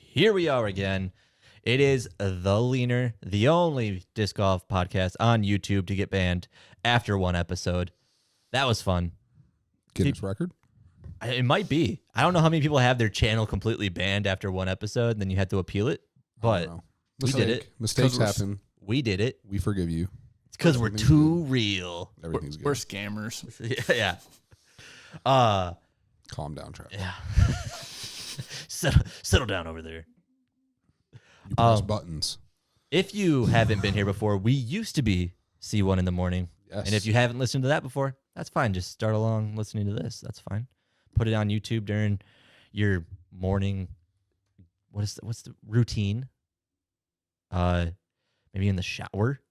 here we are again. It is The Leaner, the only disc golf podcast on YouTube to get banned after one episode. That was fun. Guinness record? It might be. I don't know how many people have their channel completely banned after one episode, and then you had to appeal it, but we did it. Mistakes happen. We did it. We forgive you. It's because we're too real. Everything's good. We're scammers. Yeah. Calm down, Travis. Yeah. Settle down over there. You press buttons. If you haven't been here before, we used to be C1 in the morning. Yes. And if you haven't listened to that before, that's fine. Just start along listening to this. That's fine. Put it on YouTube during your morning. What's the routine? Maybe in the shower.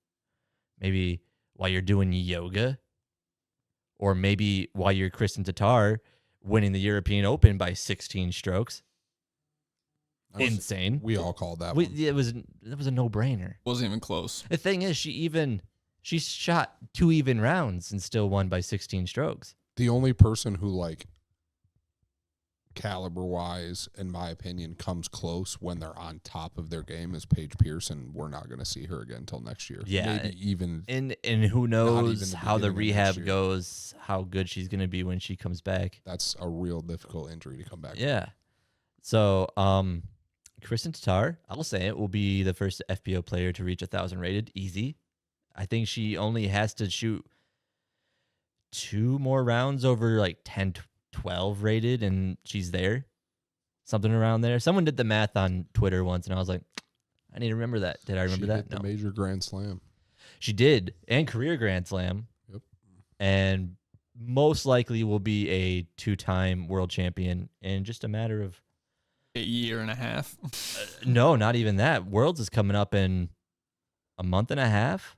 Maybe while you're doing yoga. Or maybe while you're Kristen Tatar winning the European Open by 16 strokes. Insane. We all called that one. It was a no-brainer. Wasn't even close. The thing is, she shot 2 even rounds and still won by 16 strokes. The only person who, like, caliber-wise, in my opinion, comes close when they're on top of their game is Paige Pierce, and we're not going to see her again until next year. Yeah. Maybe even. And who knows how the beginning of next rehab year. goes, how good she's going to be when she comes back. That's a real difficult injury to come back from. Yeah. So, Kristen Tatar, I'll say it, will be the first FPO player to reach 1,000 rated. Easy. I think she only has to shoot 2 more rounds over like 10, 12 rated, and she's there. Something around there. Someone did the math on Twitter once, and I was like, I need to remember that. Did I remember She that? hit the major Grand Slam. She did, and career Grand Slam. Yep. And most likely will be a 2-time world champion in just a matter of... A year and a half. No, not even that. Worlds is coming up in a month and a half,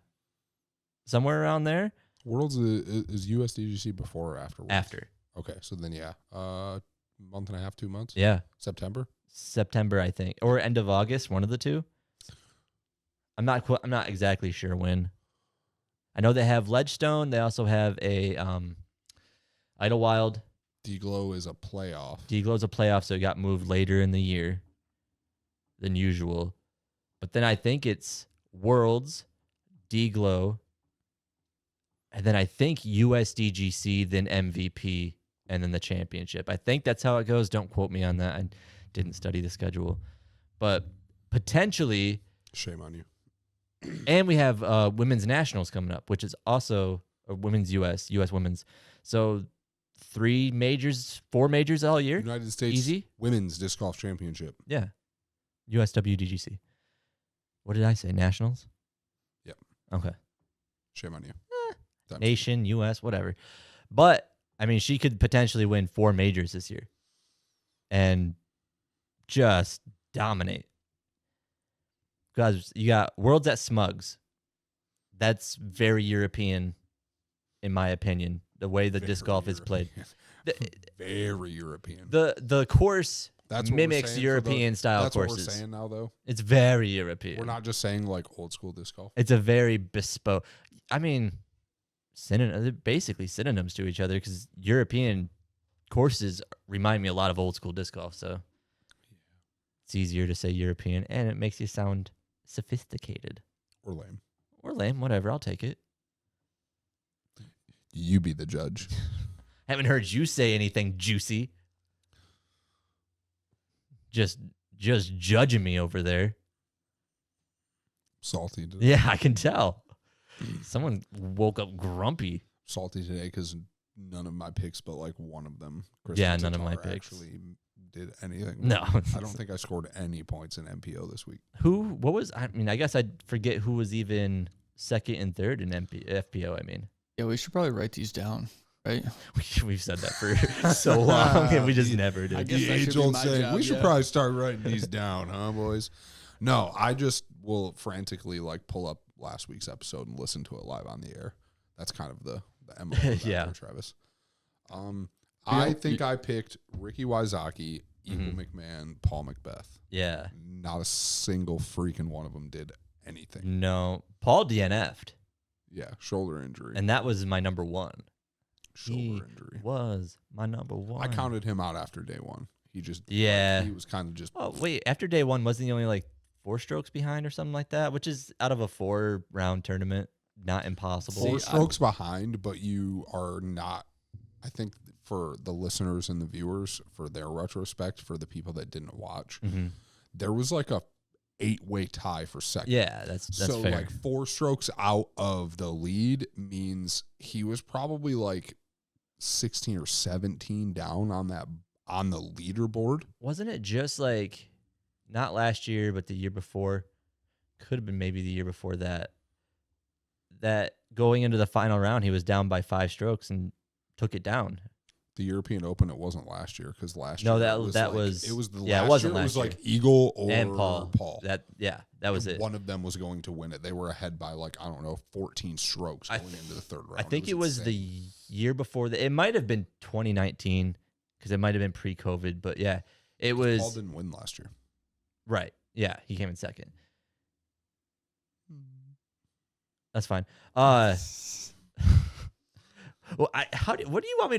somewhere around there. Worlds is USDGC before or after? Worlds? After. Okay, so then, month and a half, 2 months? Yeah. September, I think, or end of August, one of the two. I'm not exactly sure when. I know they have Ledgestone. They also have a Idlewild. D-Glow is a playoff. D-Glow's a playoff, so it got moved later in the year than usual. But then I think it's Worlds, D-Glow, and then I think USDGC, then MVP, and then the championship. I think that's how it goes. Don't quote me on that. I didn't study the schedule. But potentially... Shame on you. And we have women's nationals coming up, which is also women's U.S. women's. So... 4 majors all year. United States Easy. Women's Disc Golf Championship. Yeah. USWDGC. What did I say? Nationals? Yep. Okay. Shame on you. Nation, US, whatever. But, I mean, she could potentially win 4 majors this year and just dominate. Because you got Worlds at Smugs. That's very European, in my opinion. The way the disc golf is played. Very European. The course That's what mimics European style that's courses. That's what we're saying now, though. It's very European. We're not just saying like old school disc golf. It's a very bespoke. I mean, they're basically synonyms to each other because European courses remind me a lot of old school disc golf. So it's easier to say European, and it makes you sound sophisticated. Or lame. Or lame, whatever. I'll take it. You be the judge. Haven't heard you say anything juicy. Just judging me over there. Salty today. Yeah, I can tell. Someone woke up grumpy. Salty today because none of my picks, but like one of them. None of my picks actually did anything. No, I don't think I scored any points in MPO this week. What was? I mean, I guess I'd forget who was even second and third in FPO. I mean. Yeah, we should probably write these down, right? We've said that for so long, and we just never did. The age-old saying, we should probably start writing these down, huh, boys? No, I just will frantically like pull up last week's episode and listen to it live on the air. That's kind of the MO of Yeah. there, Travis. I think I picked Ricky Wysocki, Eagle McMahon, Paul Macbeth. Yeah. Not a single freaking one of them did anything. No. Paul DNF'd. Yeah, shoulder injury. And that was my number 1. Shoulder injury. Was my number 1. I counted him out after day 1. He just he was kind of just. Oh wait, after day one, wasn't he only like 4 strokes behind or something like that? Which is out of a 4-round tournament, not impossible. 4 strokes behind, but you are not. I think for the listeners and the viewers, for their retrospect, for the people that didn't watch, there was like a 8-way tie for second. Yeah, that's so fair. like 4 strokes out of the lead means he was probably like 16 or 17 down on the leaderboard. Wasn't it just like not last year, but the year before? Could have been maybe the year before that. That going into the final round, he was down by 5 strokes and took it down. The European Open, it wasn't last year because last No, year that it was was it was the yeah, last it wasn't year, last it was year. like Eagle or And Paul. That was it. one of them was going to win it. They were ahead by like, I don't know, 14 strokes going into the third round. I think it was insane. the year before that. It might have been 2019 because it might have been pre-COVID, but yeah, it was. Paul didn't win last year. Right. Yeah, he came in second. That's fine. Well, how do you want me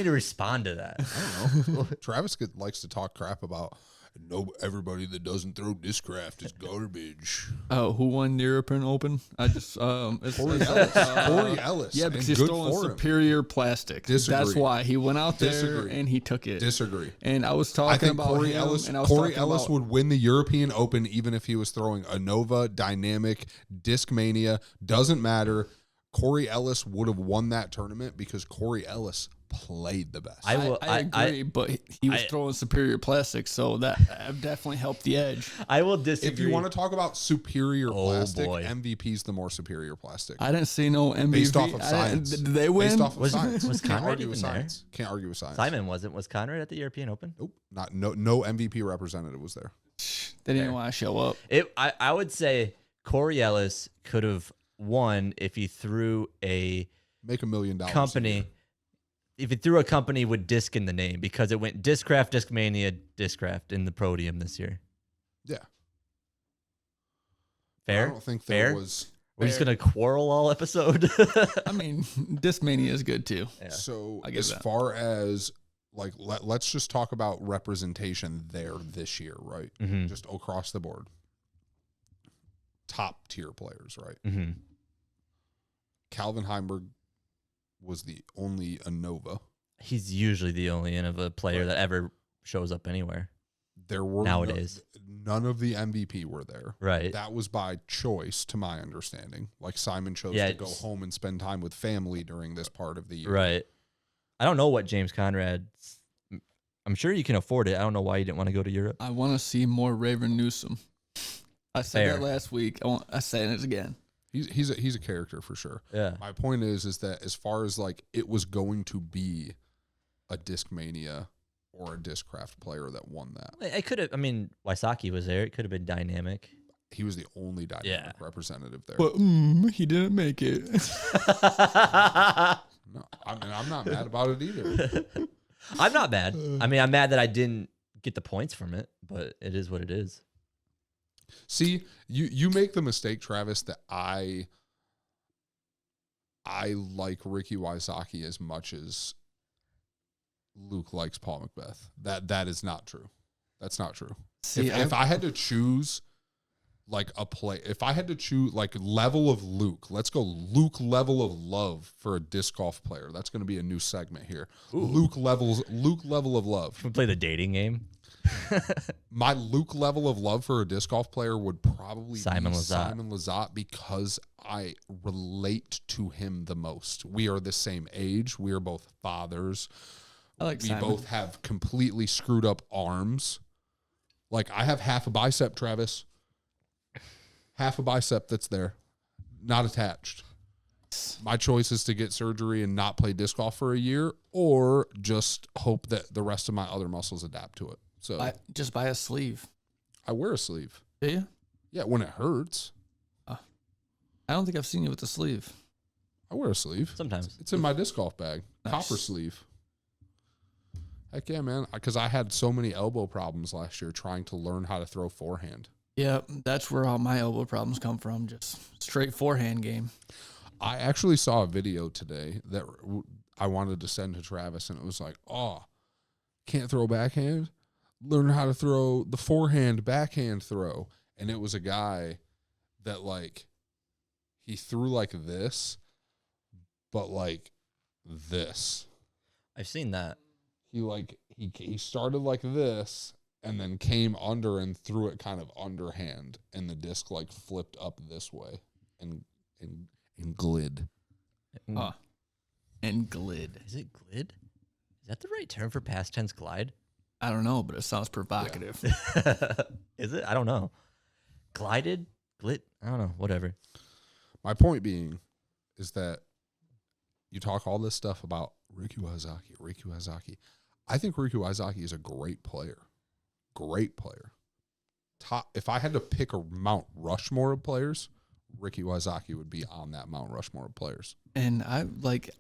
to respond to that? I don't know. Travis likes to talk crap about everybody that doesn't throw discraft is garbage. Oh, who won the European Open? I just it's Corey Ellis. Corey Ellis. Yeah, and because he's good throwing for him. superior plastic. Disagree. That's why he went out there Disagree. and he took it. Disagree. And I was I talking think about Corey him, Ellis. and I was Corey talking Ellis about, would win the European Open even if he was throwing a Nova, Dynamic, Discmania. Doesn't matter. Corey Ellis would have won that tournament because Corey Ellis played the best. I agree, but he was throwing superior plastic, so that definitely helped the edge. I will disagree. If you want to talk about superior plastic, boy. MVP's the more superior plastic. I didn't see no MVP. Based off of science. Did they win? Based off of Was science. Conrad Can't argue even with there? science. Can't argue with science. Simon wasn't. Was Conrad at the European Open? Nope. No MVP representative was there. They didn't want to show up. I would say Corey Ellis could have won if he threw a Make $1 million. company. If he threw a company with disc in the name, because it went Discraft, Discmania, Discraft in the podium this year. Yeah. Fair? I don't think Fair? there was. We're just going to quarrel all episode? I mean, Discmania is good too. Yeah. So I get as that. far as like let's just talk about representation there this year, right? Mhm. Just across the board. Top tier players, right? Mm-hmm. Calvin Heimberg was the only Nova. He's usually the only Innova player that ever shows up anywhere. There were Nowadays. none of the MVP were there. Right. That was by choice, to my understanding. Like Simon chose Yeah, to go home and spend time with family during this part of the year. Right. I don't know what James Conrad's. I'm sure you can afford it. I don't know why you didn't want to go to Europe. I want to see more Raven Newsom. I said Fair. that last week. I say it again. He's a character for sure. Yeah. My point is that as far as like it was going to be a Discmania or a Discraft player that won that. I could have. I mean, Wysocki was there. It could have been dynamic. He was the only dynamic Yeah. representative there. But he didn't make it. No, I mean I'm not mad about it either. I'm not mad. I mean, I'm mad that I didn't get the points from it, but it is what it is. See, you make the mistake, Travis, that I like Ricky Wysocki as much as Luke likes Paul Macbeth. That is not true. That's not true. See, If I had to choose like a play, if I had to choose like level of Luke, let's go Luke level of love for a disc golf player. That's going to be a new segment here. Ooh. Luke level of love. Can we play the dating game? My Luke level of love for a disc golf player would probably Simon be Lizotte. Simon Lizotte because I relate to him the most. We are the same age. We are both fathers. I like We Simon. both have completely screwed up arms. Like I have half a bicep, Travis. Half a bicep that's there, not attached. My choice is to get surgery and not play disc golf for a year, or just hope that the rest of my other muscles adapt to it. So Just buy a sleeve. I wear a sleeve. Do you? Yeah, when it hurts, I don't think I've seen you with a sleeve. I wear a sleeve. Sometimes. It's in my disc golf bag. Nice. Copper sleeve. Heck yeah, man. Because I had so many elbow problems last year trying to learn how to throw forehand. Yeah, that's where all my elbow problems come from. Just straight forehand game. I actually saw a video today that I wanted to send to Travis, and it was like, oh, can't throw backhand? learn how to throw the forehand, backhand throw. And it was a guy that, like, he threw like this, but like this. I've seen that. He started like this and then came under and threw it kind of underhand, and the disc like flipped up this way and glid. And glid. Is it glid? Is that the right term for past tense glide? I don't know, but it sounds provocative. Is it? I don't know. Glided? Glit? I don't know. Whatever. My point being is that you talk all this stuff about Ricky Wazaki. I think Ricky Wazaki is a great player. Great player. If I had to pick a Mount Rushmore of players, Ricky Wazaki would be on that Mount Rushmore of players. And I like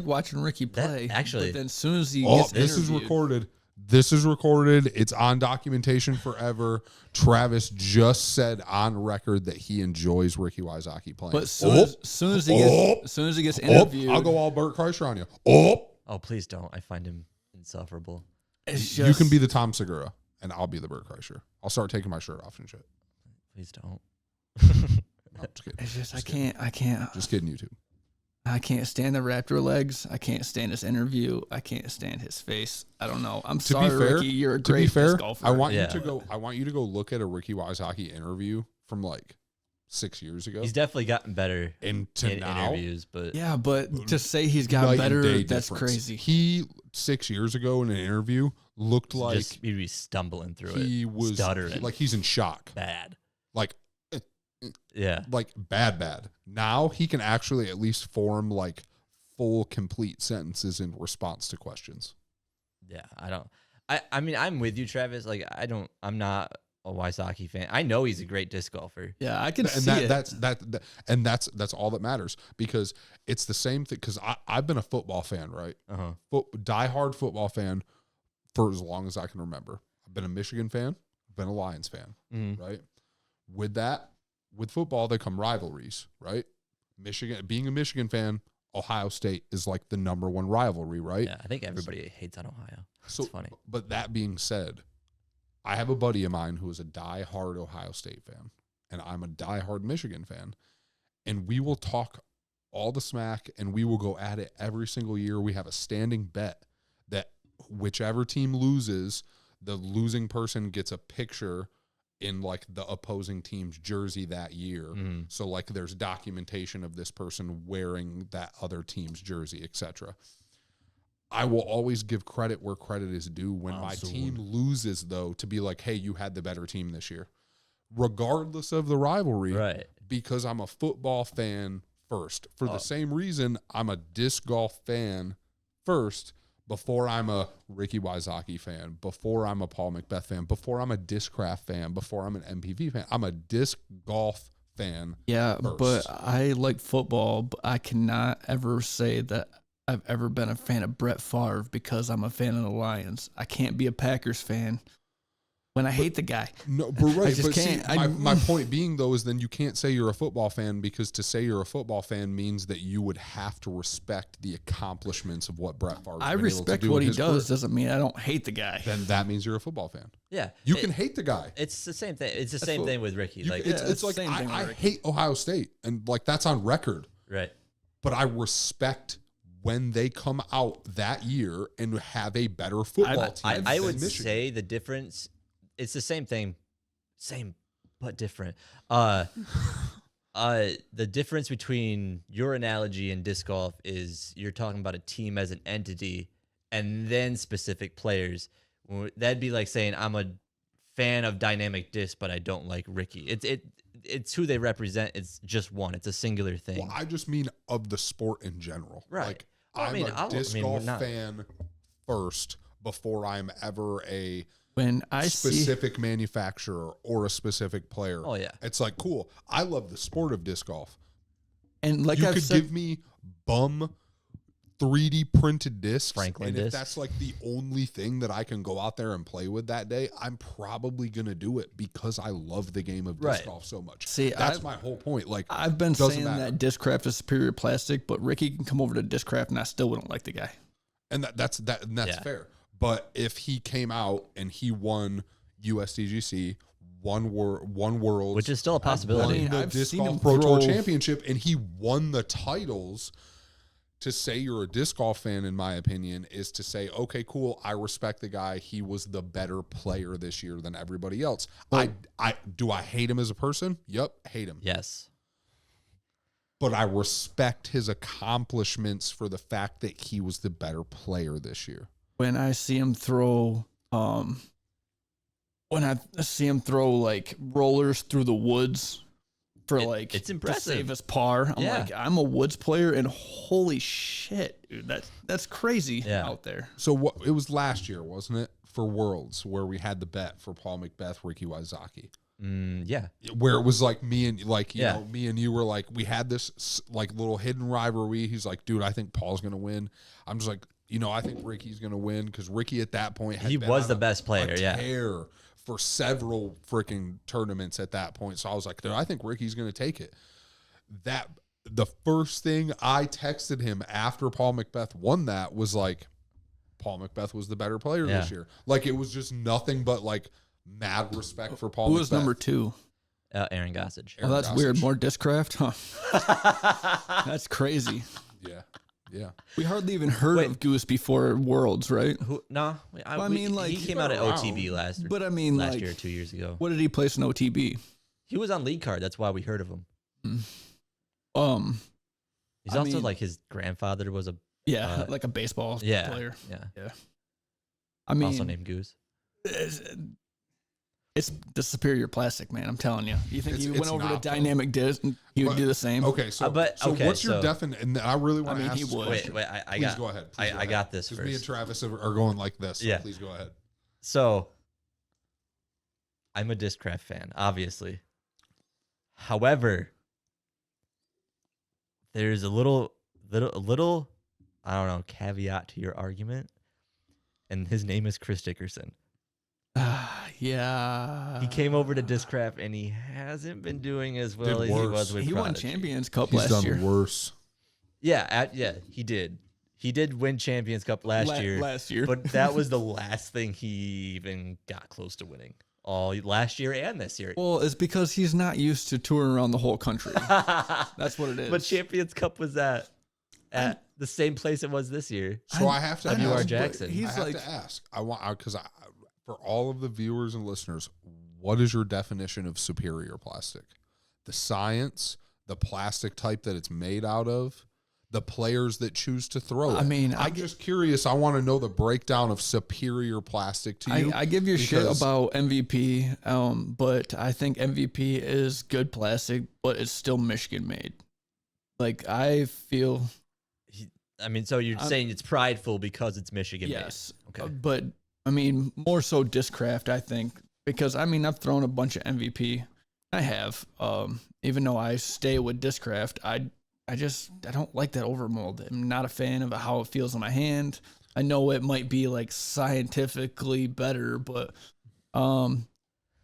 watching Ricky play. Actually, but then as soon as he gets this is recorded. This is recorded. It's on documentation forever. Travis just said on record that he enjoys Ricky Wazaki playing. But as soon as he gets interviewed, I'll go all Bert Kreischer on you. Oh, please don't. I find him insufferable. it's You just, can be the Tom Segura, and I'll be the Bert Kreischer. I'll start taking my shirt off and shit. Please don't. No, just kidding. It's just Just I can't. Just kidding, YouTube. I can't stand the Raptor legs. I can't stand his interview. I can't stand his face. I don't know. I'm sorry, fair, Ricky. You're a To be great fair, disc golfer. I want Yeah. you to go. I want you to go look at a Ricky Wazaki interview from like 6 years ago. He's definitely gotten better and to in now, interviews, but Yeah, but to say he's got night and better, day that's difference. crazy. He 6 years ago in an interview looked like just he'd be stumbling through he it. was stuttering. like he's in shock, bad. like Yeah. bad. Now he can actually at least form like full, complete sentences in response to questions. Yeah. I mean, I'm with you, Travis. Like, I'm not a Wysocki fan. I know he's a great disc golfer. Yeah, I can And see it. that's all that matters, because it's the same thing. Because I've been a football fan, right? Diehard football fan for as long as I can remember. I've been a Michigan fan. I've been a Lions fan, right? With football, they come rivalries, right? Being a Michigan fan, Ohio State is like the number one rivalry, right? Yeah, I think everybody hates on Ohio. So It's funny. But that being said, I have a buddy of mine who is a diehard Ohio State fan, and I'm a diehard Michigan fan, and we will talk all the smack, and we will go at it every single year. We have a standing bet that whichever team loses, the losing person gets a picture in like the opposing team's jersey that year. So like there's documentation of this person wearing that other team's jersey, etc. I will always give credit where credit is due. When my team loses, though, to be like, hey, you had the better team this year, regardless of the rivalry, Right. because I'm a football fan first. For the same reason, I'm a disc golf fan first before I'm a Ricky Wazaki fan, before I'm a Paul Macbeth fan, before I'm a Discraft fan, before I'm an MPV fan. I'm a disc golf fan. Yeah, first. but I like football, but I cannot ever say that I've ever been a fan of Brett Favre because I'm a fan of the Lions. I can't be a Packers fan when I hate the guy. No, but right. I just but can't. See, my point being, though, is then you can't say you're a football fan, because to say you're a football fan means that you would have to respect the accomplishments of what Brett Favre. I respect what he does. Doesn't mean I don't hate the guy. Then that means you're a football fan. Yeah. You can hate the guy. It's the same thing. It's the same thing with Ricky. Like, It's like same thing with I Ricky. hate Ohio State, and like that's on record. right. But I respect when they come out that year and have a better football team. I than would Michigan. say the difference, it's the same thing, same but different. The difference between your analogy and disc golf is you're talking about a team as an entity and then specific players. That'd be like saying I'm a fan of dynamic disc, but I don't like Ricky. It's who they represent. It's just one. It's a singular thing. Well, I just mean of the sport in general. Right. Like, Well, I'm a disc we're golf not- fan first before I'm ever a When I see specific manufacturer or a specific player. Oh, yeah. It's like, cool. I love the sport of disc golf. and like You I've could said, give me bum 3D printed discs. Franklin and if discs. that's like the only thing that I can go out there and play with that day, I'm probably going to do it because I love the game of disc Right. golf so much. See, That's my whole point. Like, I've been doesn't saying matter. that Discraft is superior plastic, but Ricky can come over to Discraft and I still wouldn't like the guy. And that's Yeah. fair. But if he came out and he won USDGC, won Worlds, which is still a possibility. mean, the I've Disc seen Golf him Pro Tour throw- Championship, and he won the titles. To say you're a disc golf fan, in my opinion, is to say, okay, cool, I respect the guy. He was the better player this year than everybody else. Well- Do I hate him as a person? Yep, hate him. Yes. But I respect his accomplishments for the fact that he was the better player this year. When I see him throw, like rollers through the woods for It's to impressive. save his par, I'm Yeah. like, I'm a woods player, and holy shit, dude, that's crazy Yeah. out there. So what? It was last year, wasn't it, for Worlds, where we had the bet for Paul Macbeth, Ricky Wysocki, Yeah. where it was like me and like Yeah. know, me and you were like, we had this like little hidden rivalry. He's like, dude, I think Paul's gonna win. I'm just like, I think Ricky's gonna win because Ricky at that point had He been was on the best player, a yeah. tear for several freaking tournaments at that point. So I was like, dude, I think Ricky's gonna take it. That the first thing I texted him after Paul Macbeth won that was like, Paul Macbeth was the better player this Yeah. year. Like, it was just nothing but like mad respect for Paul Who Macbeth. was number 2? Aaron Gossage. Oh, that's Gossage. weird. More discraft, huh? That's crazy. Yeah. We hardly even heard Wait. of Goose before Worlds, right? No, I mean, like, he came out at around. OTB last But I mean, last like, year, 2 years ago. what did he place in OTB? He was on lead card. That's why we heard of him. He's I also mean- like his grandfather was a Yeah, like a baseball yeah player. yeah I mean, also named Goose. it's the superior plastic, man. I'm telling you. You think It's- you it's went over to not, though. dynamic disc, you would But- do the same? Okay, so okay, what's your so- definition? And I really want to mean, ask he this would. question. Wait, I Please got. go ahead. I got this Because me and first. Travis are going like this. So Yeah. Please go ahead. So, I'm a Discraft fan, obviously. However, there's a little, I don't know, caveat to your argument, and his name is Chris Dickerson. Yeah. He came over to Discraft, and he hasn't been doing as well Did as he worse. was with He won Prodigy. Champions Cup He's last done year. worse. Yeah, he did. He did win Champions Cup last year. Last year. But that was the last thing he even got close to winning. All last year and this year. Well, it's because he's not used to touring around the whole country. That's what it is. But Champions Cup was at the same place it was this year. So I have to I know, W.R. ask. Jackson. I He's have like, to ask. Because for all of the viewers and listeners, what is your definition of superior plastic? The science, the plastic type that it's made out of, the players that choose to throw it. I mean, I'm just curious. I want to know the breakdown of superior plastic to you. I give you shit because- about MVP, but I think MVP is good plastic, but it's still Michigan made. Like, I feel So you're saying it's prideful because it's Michigan yes, made. Okay. but I mean more so Discraft. I think because I mean I've thrown a bunch of MVP. I have, even though I stay with Discraft, I don't like that overmold. I'm not a fan of how it feels in my hand. I know it might be like scientifically better, but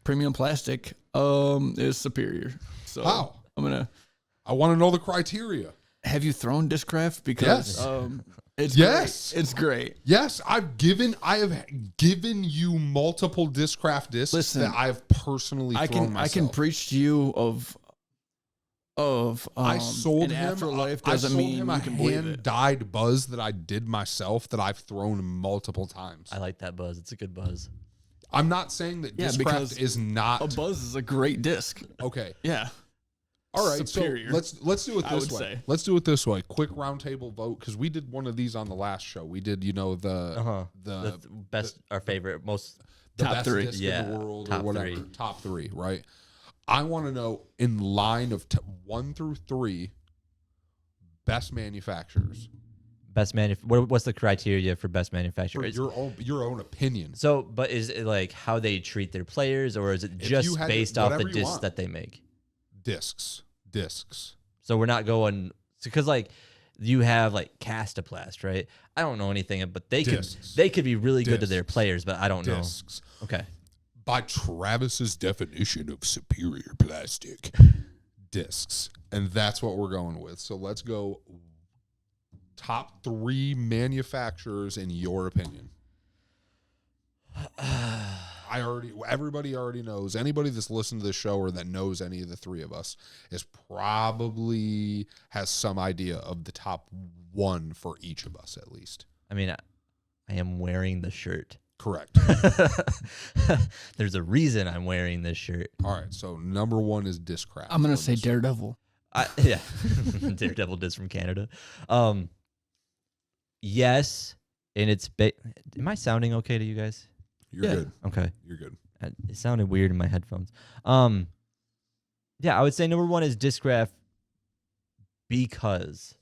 premium plastic is superior. So How? I want to know the criteria. have you thrown Discraft? Because Yes. it's Yes. great. It's great. Yes, I have given you multiple Discraft discs Listen, that I've personally I thrown can myself. preach to you of I sold an him. afterlife I doesn't sold mean him you a can believe it. hand-dyed buzz that I did myself that I've thrown multiple times. I like that buzz. It's a good buzz. I'm not saying that Yeah, because Discraft is not A buzz is a great disc. okay. Yeah. All right, Superior, so let's do it I this would way. say. Let's do it this way. Quick roundtable vote because we did one of these on the last show. We did, the The best, our favorite, most. the Top best three. disc in Yeah, the world or top whatever. three. Top three, right? I want to know in line of 1 through 3 best manufacturers What's the criteria for best manufacturer? for your own opinion. So, but is it like how they treat their players, or is it If just you had based off the whatever you discs want. that they make? Discs. So we're not going because like you have like Castaplast, right? I don't know anything, but Discs. they could be really good to their Discs. players, but I don't Discs. know. Okay, By Travis's definition of superior plastic, discs. And that's what we're going with. So let's go top 3 manufacturers in your opinion. Everybody already knows. Anybody that's listened to this show or that knows any of the three of us is probably has some idea of the top one for each of us at least. I mean, I am wearing the shirt. Correct. There's a reason I'm wearing this shirt. All right, so number one is Discraft. I'm gonna say Daredevil. Yeah, Daredevil disc from Canada. Yes, and it's. Am I sounding okay to you guys? You're good. Okay. You're good. It sounded weird in my headphones. Yeah, I would say number one is Discraft because.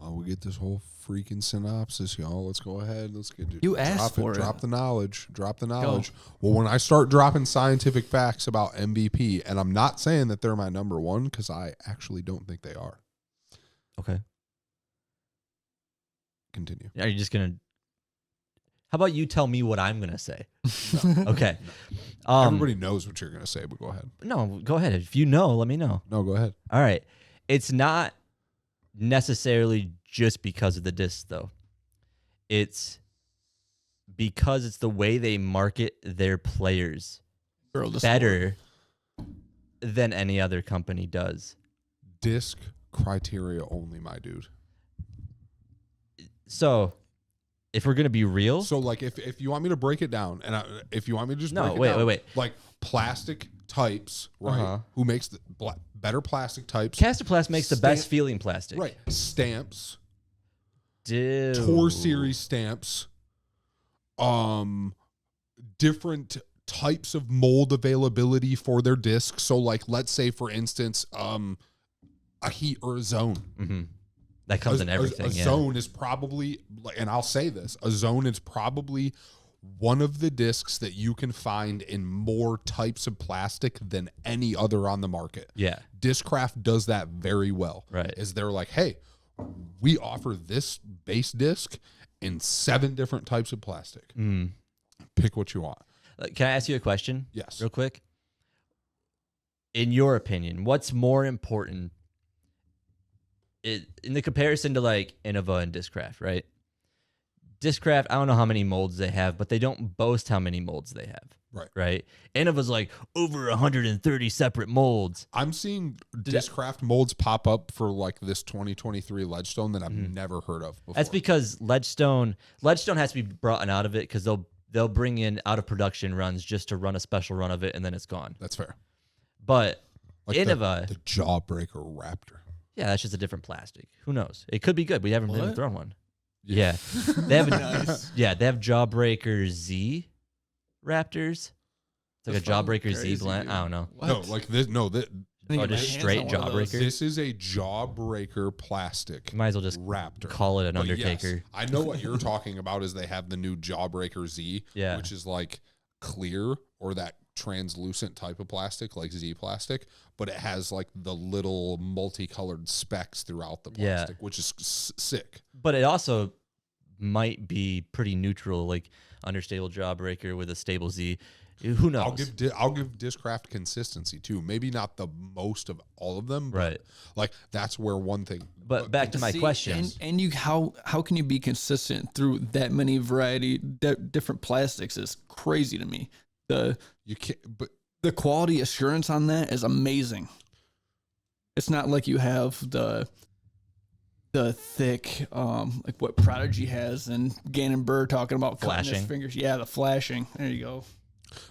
We'll get this whole freaking synopsis, y'all. Let's go ahead. Let's get it. You asked for it. Drop the knowledge. Drop the knowledge. Well, when I start dropping scientific facts about MVP, and I'm not saying that they're my number one because I actually don't think they are. Okay. Continue. Are you just gonna? How about you tell me what I'm gonna say? No. Okay. No. Everybody knows what you're gonna say, but go ahead. No, go ahead. If you know, let me know. No, go ahead. All right. It's not necessarily just because of the disc, though. It's because it's the way they market their players better than any other company does. Disc criteria only, my dude. So, if we're gonna be real, so like if you want me to break it down, and if you want me to just break it down, wait, like plastic types, right? Who makes the better plastic types? Castoplast makes the best feeling plastic, right? Stamps, dude. Tour Series stamps, different types of mold availability for their discs. So like, let's say for instance, a heat or a zone. Mm-hmm. That comes in everything. A zone is probably, and I'll say this, a zone is probably one of the discs that you can find in more types of plastic than any other on the market. Yeah. Discraft does that very well. Right. Is they're like, hey, we offer this base disc in 7 different types of plastic. Pick what you want. Can I ask you a question? Yes. Real quick. In your opinion, what's more important in the comparison to like Innova and Discraft, right? Discraft, I don't know how many molds they have, but they don't boast how many molds they have. Right. Right. Innova's like over 130 separate molds. I'm seeing Discraft molds pop up for like this 2023 Ledgestone that I've never heard of before. That's because Ledgestone has to be brought out of it because they'll bring in out of production runs just to run a special run of it and then it's gone. That's fair. But like Innova, the Jawbreaker Raptor. Yeah, that's just a different plastic. Who knows? It could be good. We haven't even thrown one. Yeah. They have they have Jawbreaker Z Raptors. It's like a Jawbreaker Z blend. I don't know. What? No, like this. No, that. Oh, just straight Jawbreaker. This is a Jawbreaker plastic. You might as well just Raptor. call it an But Undertaker. Yes, I know what you're talking about. Is they have the new Jawbreaker Z, which is like clear or that translucent type of plastic, like Z plastic, but it has like the little multicolored specks throughout the plastic, which is sick. But it also might be pretty neutral, like understable Jawbreaker with a stable Z. Who knows? I'll give Discraft consistency too. Maybe not the most of all of them, but right? Like that's where one thing. But back to my question. And you how can you be consistent through that many different plastics is crazy to me. You can't, but the quality assurance on that is amazing. It's not like you have the thick, like what Prodigy has and Gannon Burr talking about cutting his fingers. Yeah, the flashing. There you go.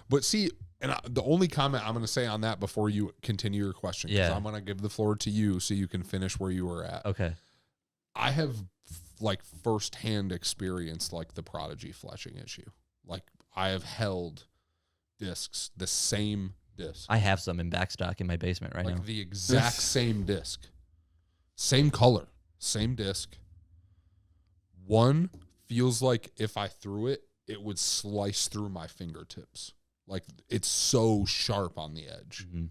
But see, and the only comment I'm going to say on that before you continue your question, because I'm going to give the floor to you so you can finish where you were at. Okay. I have like firsthand experienced like the Prodigy flashing issue. Like I have held discs, the same disc. I have some in backstock in my basement right now. Like the exact same disc, same color, same disc. One feels like if I threw it, it would slice through my fingertips. Like it's so sharp on the edge. Mm-hmm.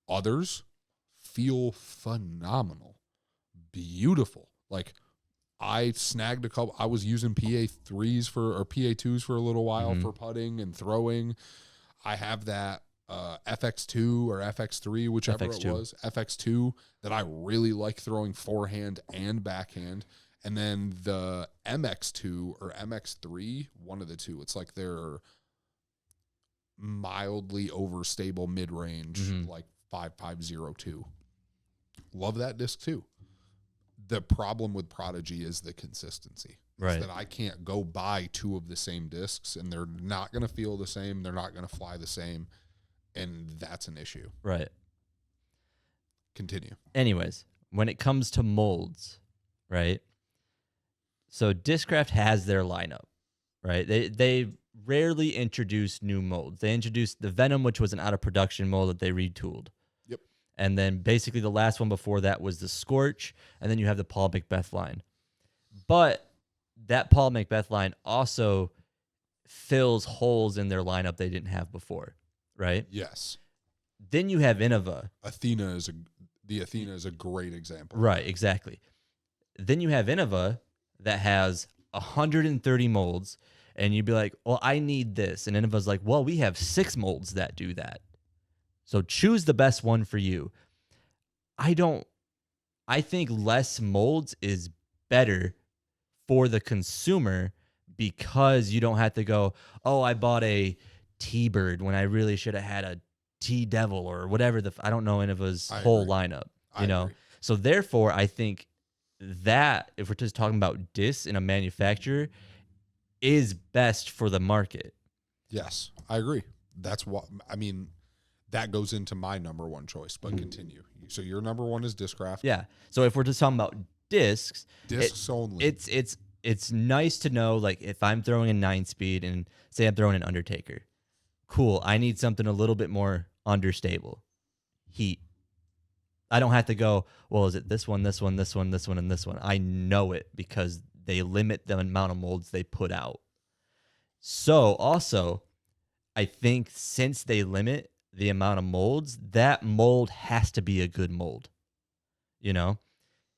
Others feel phenomenal, beautiful. Like I snagged a couple. I was using PA2s for a little while for putting and throwing. I have that FX2 or FX3, whichever FX2. it was, FX2 that I really like throwing forehand and backhand. And then the MX2 or MX3, one of the two, it's like they're mildly overstable mid-range, like 5502. Love that disc too. The problem with Prodigy is the consistency. Right. Is that I can't go buy two of the same discs and they're not going to feel the same. They're not going to fly the same. And that's an issue. Right. Continue. Anyways, when it comes to molds, right? So Discraft has their lineup, right? They rarely introduce new molds. They introduced the Venom, which was an out of production mold that they retooled. Yep. And then basically the last one before that was the Scorch, and then you have the Paul Macbeth line. But that Paul Macbeth line also fills holes in their lineup they didn't have before, right? Yes. Then you have Innova. The Athena is a great example. Right, exactly. Then you have Innova that has 130 molds, and you'd be like, well, I need this. And Innova's like, well, we have 6 molds that do that. So choose the best one for you. I think less molds is better for the consumer because you don't have to go, oh, I bought a T-Bird when I really should have had a T-Devil or whatever. I don't know Innova's whole lineup, you know? Agree. So therefore, I think that if we're just talking about discs in a manufacturer is best for the market. Yes, I agree. That's what, I mean, that goes into my number one choice, but continue. So your number one is Discraft. Yeah. So if we're just talking about discs, Only. It's nice to know, like, if I'm throwing a 9-speed and say I'm throwing an Undertaker, cool, I need something a little bit more understable. Heat. I don't have to go, well, is it this one, this one, this one, this one, and this one? I know it because they limit the amount of molds they put out. So also, I think since they limit the amount of molds, that mold has to be a good mold. You know?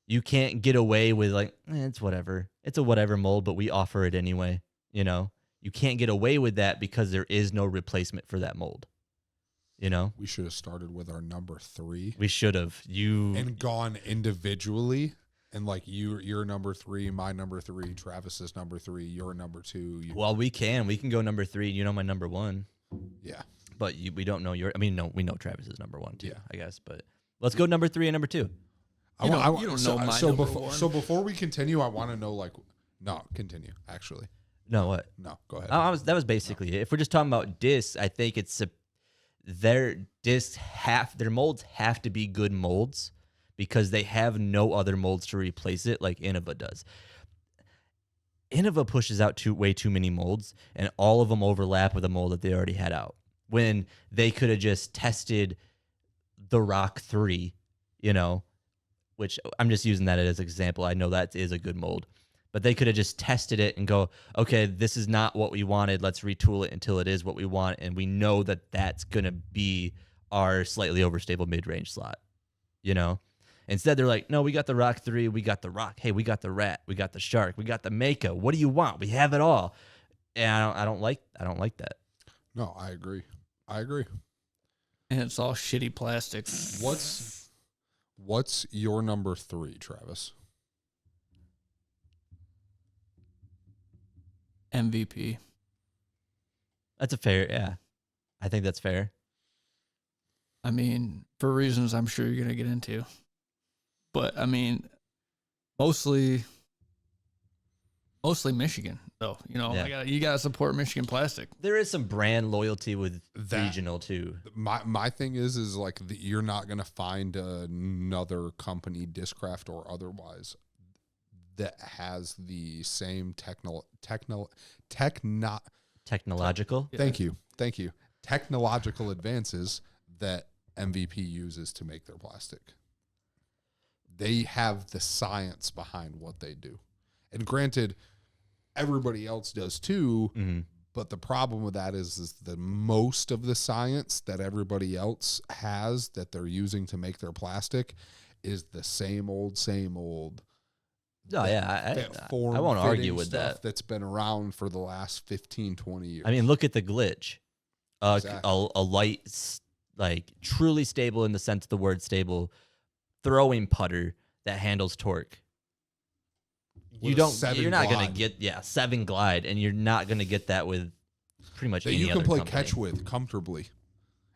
You can't get away with like, it's whatever. It's a whatever mold, but we offer it anyway. You know? You can't get away with that because there is no replacement for that mold. You know? We should have started with our number 3. We should have. And gone individually. And like you're number 3, my number 3, Travis's number 3, your number 2. Well, we can go number 3. You know my number 1. Yeah. But we don't know your. I mean, no, we know Travis's number 1 too. Yeah. I guess. But let's go number 3 and number 2. You don't know my number one. So before we continue, I want to know continue actually. No, what? No, go ahead. That was basically it. If we're just talking about discs, I think it's their molds have to be good molds because they have no other molds to replace it like Innova does. Innova pushes out way too many molds, and all of them overlap with a mold that they already had out. When they could have just tested the Rock 3, you know, which I'm just using that as an example. I know that is a good mold. But they could have just tested it and go, okay, this is not what we wanted. Let's retool it until it is what we want. And we know that that's going to be our slightly overstable mid-range slot, you know? Instead, they're like, no, we got the Rock 3. We got the Rock. Hey, we got the Rat. We got the Shark. We got the Mako. What do you want? We have it all. And I don't like that. No, I agree. And it's all shitty plastic. What's your number 3, Travis? MVP. That's a fair, yeah. I think that's fair. I mean, for reasons I'm sure you're going to get into. But, I mean, mostly Michigan, though. You know, Yeah. you got to support Michigan plastic. There is some brand loyalty with That- regional, too. My thing is like you're not going to find another company, Discraft or otherwise, that has the same technological. Thank you. Technological advances that MVP uses to make their plastic. They have the science behind what they do. And granted, everybody else does too, Mm-hmm. but the problem with that is the most of the science that everybody else has that they're using to make their plastic is the same old. Oh, yeah. I won't argue with that. That's been around for the last 15, 20 years. I mean, look at the glitch. Exactly. A light, like truly stable in the sense of the word stable, throwing putter that handles torque. you a don't. 7 You're not gonna glide get 7 glide, and you're not gonna get that with pretty much that any you can other play company. catch with comfortably,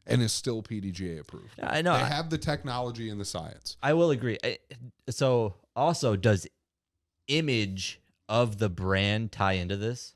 and is still PDGA approved. I know. They have the technology and the science. I will agree. So also, does image of the brand tie into this?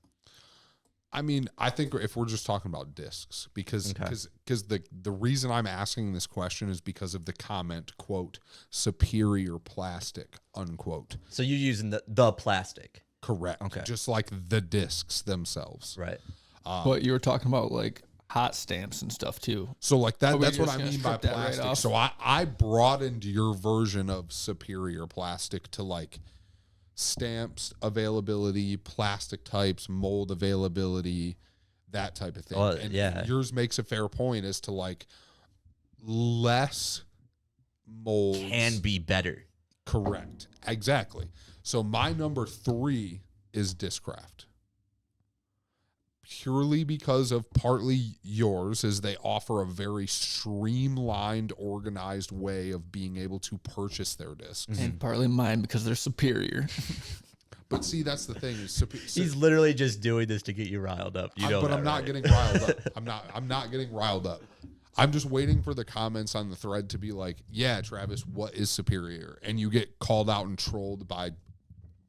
I mean, I think if we're just talking about discs, because Okay. the reason I'm asking this question is because of the comment, quote, superior plastic, unquote. So you're using the plastic, Correct. Okay. Just like the discs themselves. right? But you were talking about like hot stamps and stuff too. So like that, Are we that's what just I gonna mean by strip that right plastic. off? So I broadened your version of superior plastic to like stamps availability, plastic types, mold availability, that type of thing. Well, and yeah. yours makes a fair point as to like less molds. Can be better. Correct. Exactly. So my number 3 is Discraft. Purely because of partly yours, is they offer a very streamlined, organized way of being able to purchase their discs. And partly mine because they're superior. But see, that's the thing. He's literally just doing this to get you riled up. You know but that, I'm not right? getting riled up. I'm not getting riled up. I'm just waiting for the comments on the thread to be like, yeah, Travis, what is superior? And you get called out and trolled by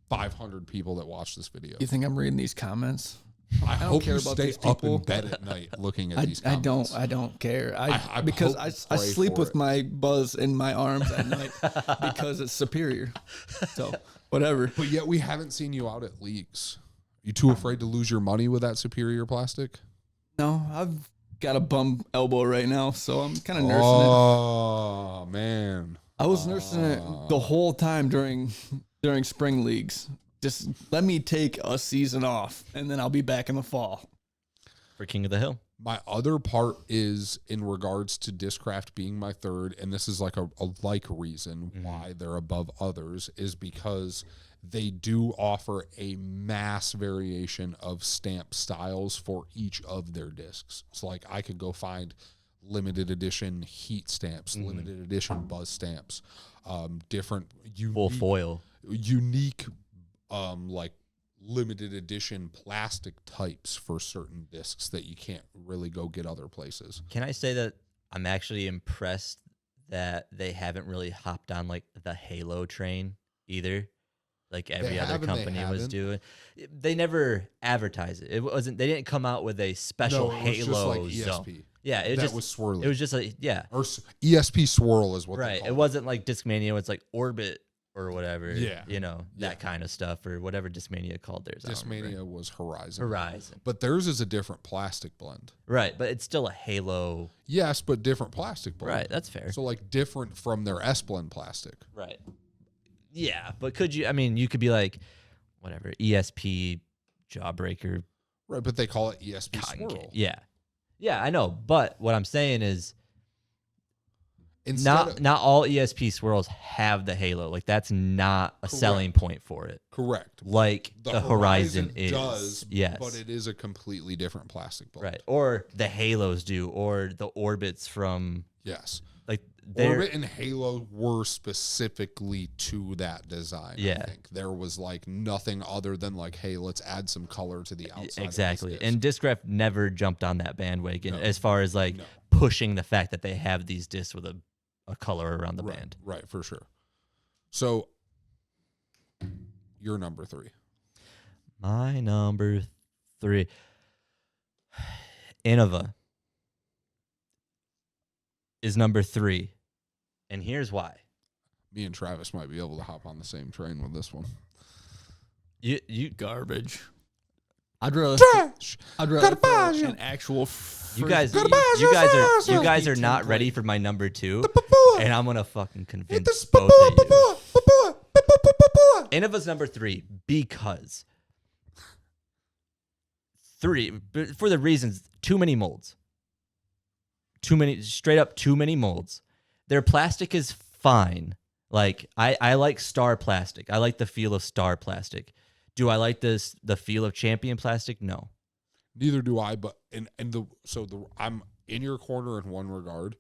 500 people that watch this video. You think I'm reading these comments? I hope care you about stay these up in people. bed at night looking at I, these I comments. don't care. I because hope I you sleep pray with for it. my buzz in my arms at night because it's superior. So whatever. But yet we haven't seen you out at leagues. You too afraid to lose your money with that superior plastic? No, I've got a bum elbow right now, so I'm kind of nursing it. Oh, man. I was nursing it the whole time during spring leagues. Just let me take a season off, and then I'll be back in the fall. For King of the Hill. My other part is in regards to Discraft being my third, and this is like a like reason why they're above others, is because they do offer a mass variation of stamp styles for each of their discs. So like I could go find limited edition heat stamps, limited edition buzz stamps, different Full foil. unique like limited edition plastic types for certain discs that you can't really go get other places. Can I say that I'm actually impressed that they haven't really hopped on like the Halo train either, like every other have and they company was haven't. doing. They never advertised it. It wasn't. They didn't come out with a special No, it was Halo just like zone. ESP. Yeah, it that just was swirly. it was just like or ESP swirl is what they right. call It wasn't like Discmania. It's like Orbit or whatever. Yeah. You know, that kind of stuff, or whatever Discmania called theirs. I don't remember. Discmania was Horizon. Horizon. But theirs is a different plastic blend. Right, but it's still a Halo. Yes, but different plastic blend. Right, that's fair. So like different from their S blend plastic. Right. Yeah, but could you? I mean, you could be like, whatever, ESP, Jawbreaker, Right, but they call it ESP Cotton swirl. Candy. Yeah, yeah, I know. But what I'm saying is, Instead not all ESP swirls have the halo. Like that's not a selling point for it. correct. Like the Horizon is. does, Yes. but it is a completely different plastic blend. Right. Or the halos do, or the orbits from Yes. like they're Orbit and Halo were specifically to that design. Yeah. I think there was like nothing other than like, hey, let's add some color to the outside. exactly. Of this And Discraft never jumped on that bandwagon No. as far as like No. pushing the fact that they have these discs with a color around the right, band. right, for sure. So you're number 3. My number 3, Innova, is number 3, and here's why. Me and Travis might be able to hop on the same train with this one. You Garbage. I'd rather Trash. throw an actual. you guys Gotta you guys are team not play. ready for my number 2, and I'm gonna fucking Hit convince this both of you. you. Innova's number 3 because 3 for the reasons too many molds. Too many molds. Their plastic is fine. Like I like Star plastic. I like the feel of Star plastic. Do I like the feel of Champion plastic? No. Neither do I, but I'm in your corner in one regard.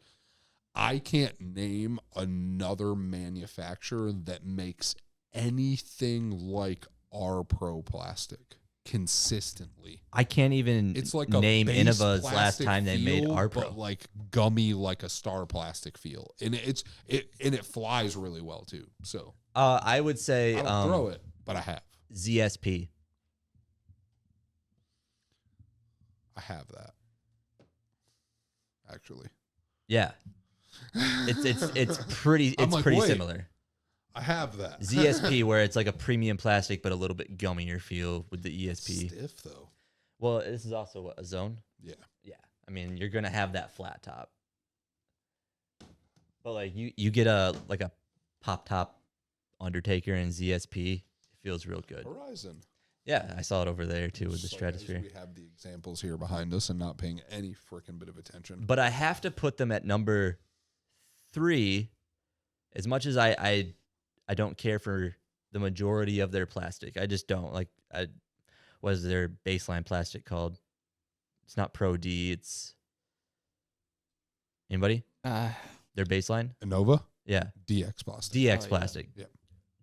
I can't name another manufacturer that makes anything like are pro plastic consistentently. I can't even It's like a name base Innova's last plastic time they made feel, our pro. but like gummy, like a Star plastic feel, and it flies really well too. So I would say I don't throw it, but I have ZSP. that actually. Yeah, it's pretty I'm like, pretty wait. similar. I have that ZSP, where it's like a premium plastic but a little bit gummier feel with the ESP. stiff though. Well, this is also what, a zone. Yeah. Yeah, I mean you're gonna have that flat top, but like you get a pop top Undertaker and ZSP, it feels real good. Horizon. Yeah, I saw it over there too with the So as Stratosphere. we have the examples here behind us and not paying any freaking bit of attention. But I have to put them at number 3, as much as I don't care for the majority of their plastic. I just don't like. What is their baseline plastic called? It's not Pro D. It's anybody? Their baseline? Innova, Yeah, DX plastic. DX Oh, yeah. plastic. Yeah.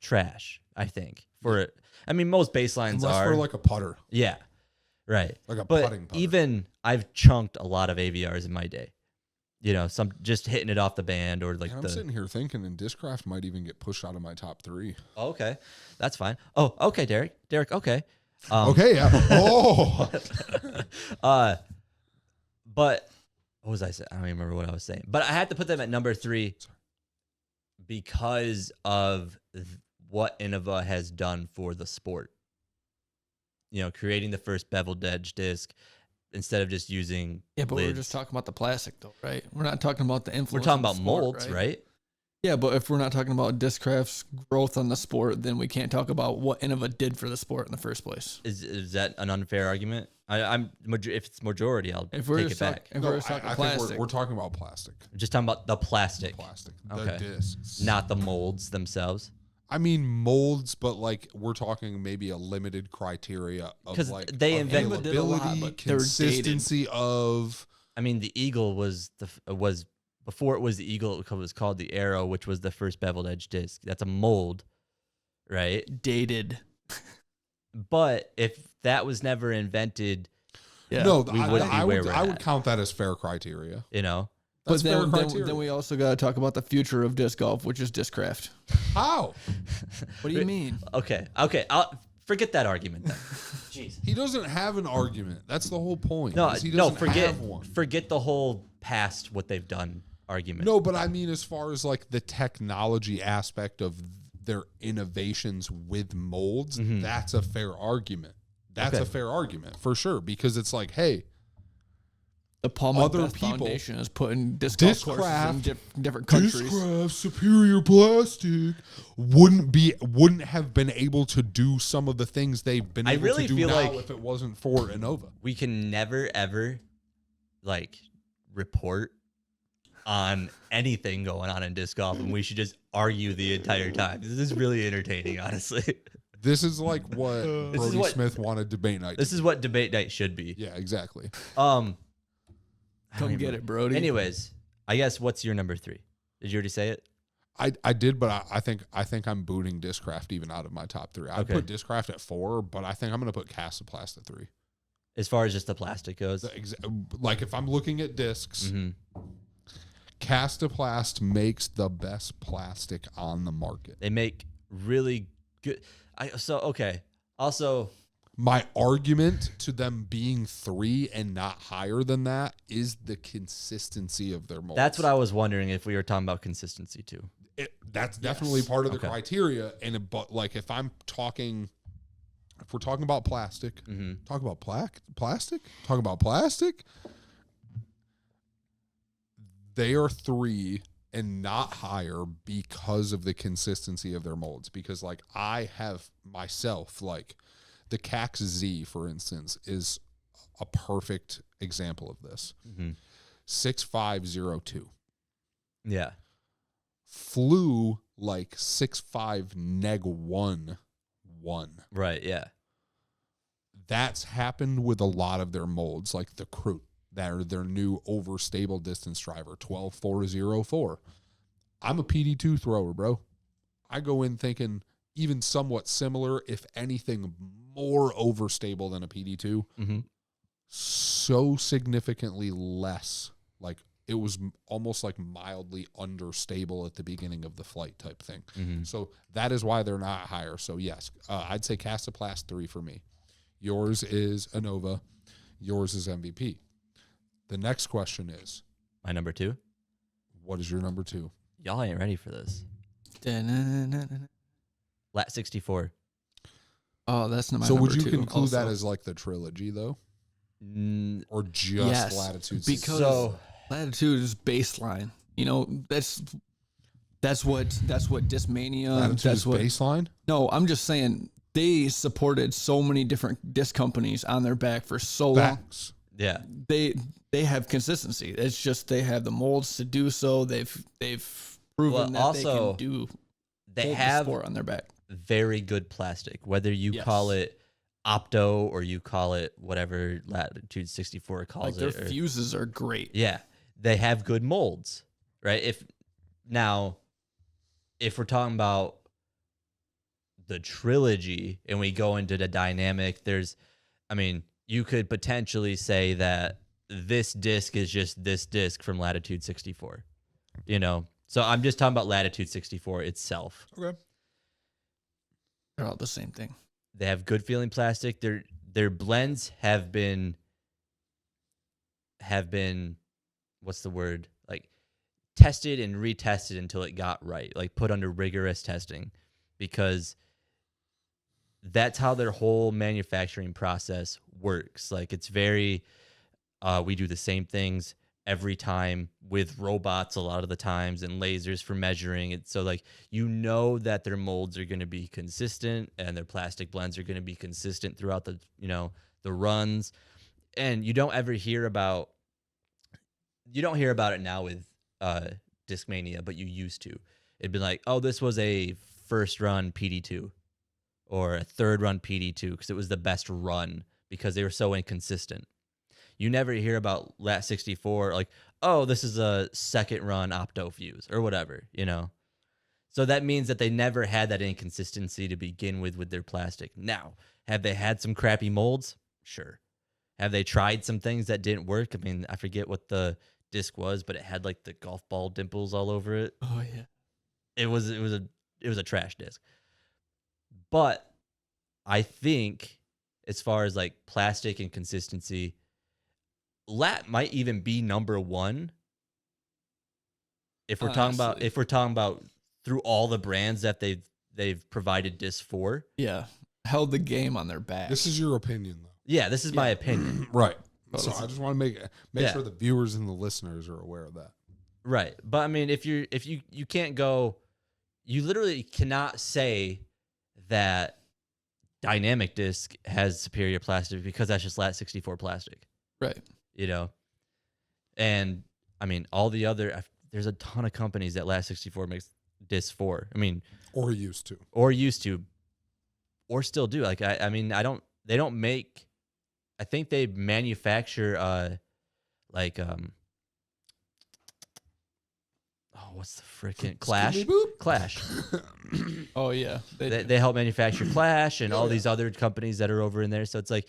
Trash. I think for it. I mean, most baselines Unless are for like a putter, yeah, right. like a But putting putter. even I've chunked a lot of AVRs in my day. You know, some just hitting it off the band or like Man, I'm the. sitting here thinking, and Discraft might even get pushed out of my top 3. Oh, okay, that's fine. Oh, okay, Derek. Okay. Okay, yeah. Oh, But what was I saying? I don't even remember what I was saying. But I had to put them at number 3 because of what Innova has done for the sport. You know, creating the first beveled edge disc instead of just using Yeah, but lids. we're just talking about the plastic, though, right? We're not talking about the influence. We're talking on the about sport, molds, right? Yeah, but if we're not talking about Discraft's growth on the sport, then we can't talk about what Innova did for the sport in the first place. Is that an unfair argument? I'm if it's majority, I'll If we're take it just back. If no, we're just talking I plastic, think we're talking about plastic. I'm just talking about the plastic, The Okay. discs. not the molds themselves. I mean molds, but like we're talking maybe a limited criteria of 'Cause like they invented- did a lot, availability, but they were dated. consistency of. I mean, the Eagle was before it was the Eagle. It was called the Arrow, which was the first beveled edge disc. That's a mold, right? dated. But if that was never invented, Yeah. No, we wouldn't be I where would we're I would at. count that as fair criteria. you know, That's but fair then, criteria. then we also got to talk about the future of disc golf, which is Discraft. How? What do you mean? okay, I'll forget that argument then. Jeez. He doesn't have an argument. That's the whole point. No, is he no, doesn't have one. forget the whole past what they've done argument. No, but I mean, as far as like the technology aspect of their innovations with molds, that's a fair argument. That's Okay. a fair argument for sure, because it's like, hey, The Paul Other Macbeth people- Foundation is putting disc golf courses in Discraft- different countries. Discraft superior plastic wouldn't have been able to do some of the things they've been I able really to do feel now like- if it wasn't for Innova. We can never ever like report on anything going on in disc golf, and we should just argue the entire time. This is really entertaining, honestly. This is like what is Brody what- Smith wanted debate night. This is what debate night should be. Yeah, exactly. I Come don't get even- it, Brody. Anyways, I guess what's your number 3? Did you already say it? I did, but I think I'm booting Discraft even out of my top 3. I'd Okay. put Discraft at 4, but I think I'm going to put Castoplast at 3. As far as just the plastic goes. Like if I'm looking at discs, hmm Castoplast makes the best plastic on the market. They make really good. Okay. Also, My argument to them being 3 and not higher than that is the consistency of their molds. that's what I was wondering if we were talking about consistency too. That's definitely part of the Okay. criteria. But like if we're talking about plastic, hmm talk about plastic, talk about plastic. They are 3 and not higher because of the consistency of their molds. Because like I have myself, like the Cax Z, for instance, is a perfect example of this. hmm 6502 Yeah. flew like 65 neg 1. Right. Yeah. That's happened with a lot of their molds, like the Crute, that are their new overstable distance driver, 12404. I'm a PD2 thrower, bro. I go in thinking even somewhat similar, if anything more overstable than a PD2, Mm-hmm. so significantly less. Like it was almost like mildly understable at the beginning of the flight type thing. Mm-hmm. So that is why they're not higher. So yes, I'd say Castaplast 3 for me. Yours is Anova. Yours is MVP. The next question is, My number 2. what is your number 2? Y'all ain't ready for this. Da-na-na-na-na. Lat 64. Oh, that's not my So number would you 2 conclude that also. as like the trilogy though? Mm, Or just Yes, Latitude? because So- Latitude is baseline. You know, that's what Discmania. Latitude That's is what. baseline? No, I'm just saying they supported so many different disc companies on their back for so long. Facts. yeah. They have consistency. It's just they have the molds to do so. They've proven Well, that also, they can do They hold the have sport on their back. very good plastic, whether you Yes. call it Opto or you call it whatever Latitude 64 calls Like their it. or- fuses are great. Yeah, they have good molds, right? If we're talking about the trilogy and we go into the dynamic, you could potentially say that this disc is just this disc from Latitude 64, So I'm just talking about Latitude 64 itself. Okay. They're all the same thing. They have good feeling plastic. Their blends have been what's the word? Like tested and retested until it got right. Like put under rigorous testing, because that's how their whole manufacturing process works. Like it's very we do the same things every time with robots a lot of the times and lasers for measuring it. So like that their molds are going to be consistent and their plastic blends are going to be consistent throughout the runs. And you don't hear about it now with Discmania, but you used to. It'd be like, oh, this was a first run PD2 or a third run PD2 because it was the best run because they were so inconsistent. You never hear about Lat 64 like, oh, this is a second run Opto fuse or whatever, So that means that they never had that inconsistency to begin with their plastic. Now, have they had some crappy molds? Sure. Have they tried some things that didn't work? I mean, I forget what the disc was, but it had like the golf ball dimples all over it. Oh yeah. It was a trash disc. But I think as far as like plastic and consistency, Lat might even be number 1 if we're talking about through all the brands that they've provided discs for. Yeah. Held the game on their back. This is your opinion, though. Yeah, this is my opinion. Right. Oh, So this I just want to make Yeah. sure the viewers and the listeners are aware of that. Right. But I mean, if you can't go, you literally cannot say that Dynamic Disc has superior plastic because that's just Lat 64 plastic, right. And I mean, all the other, there's a ton of companies that Lat 64 makes discs for. I mean, Or used to. or used to, or still do. Like, they don't make, I think they manufacture, what's the freaking Clash? Skibidi boop. Clash. Oh yeah. They help manufacture Clash and all Yeah. these other companies that are over in there. So it's like,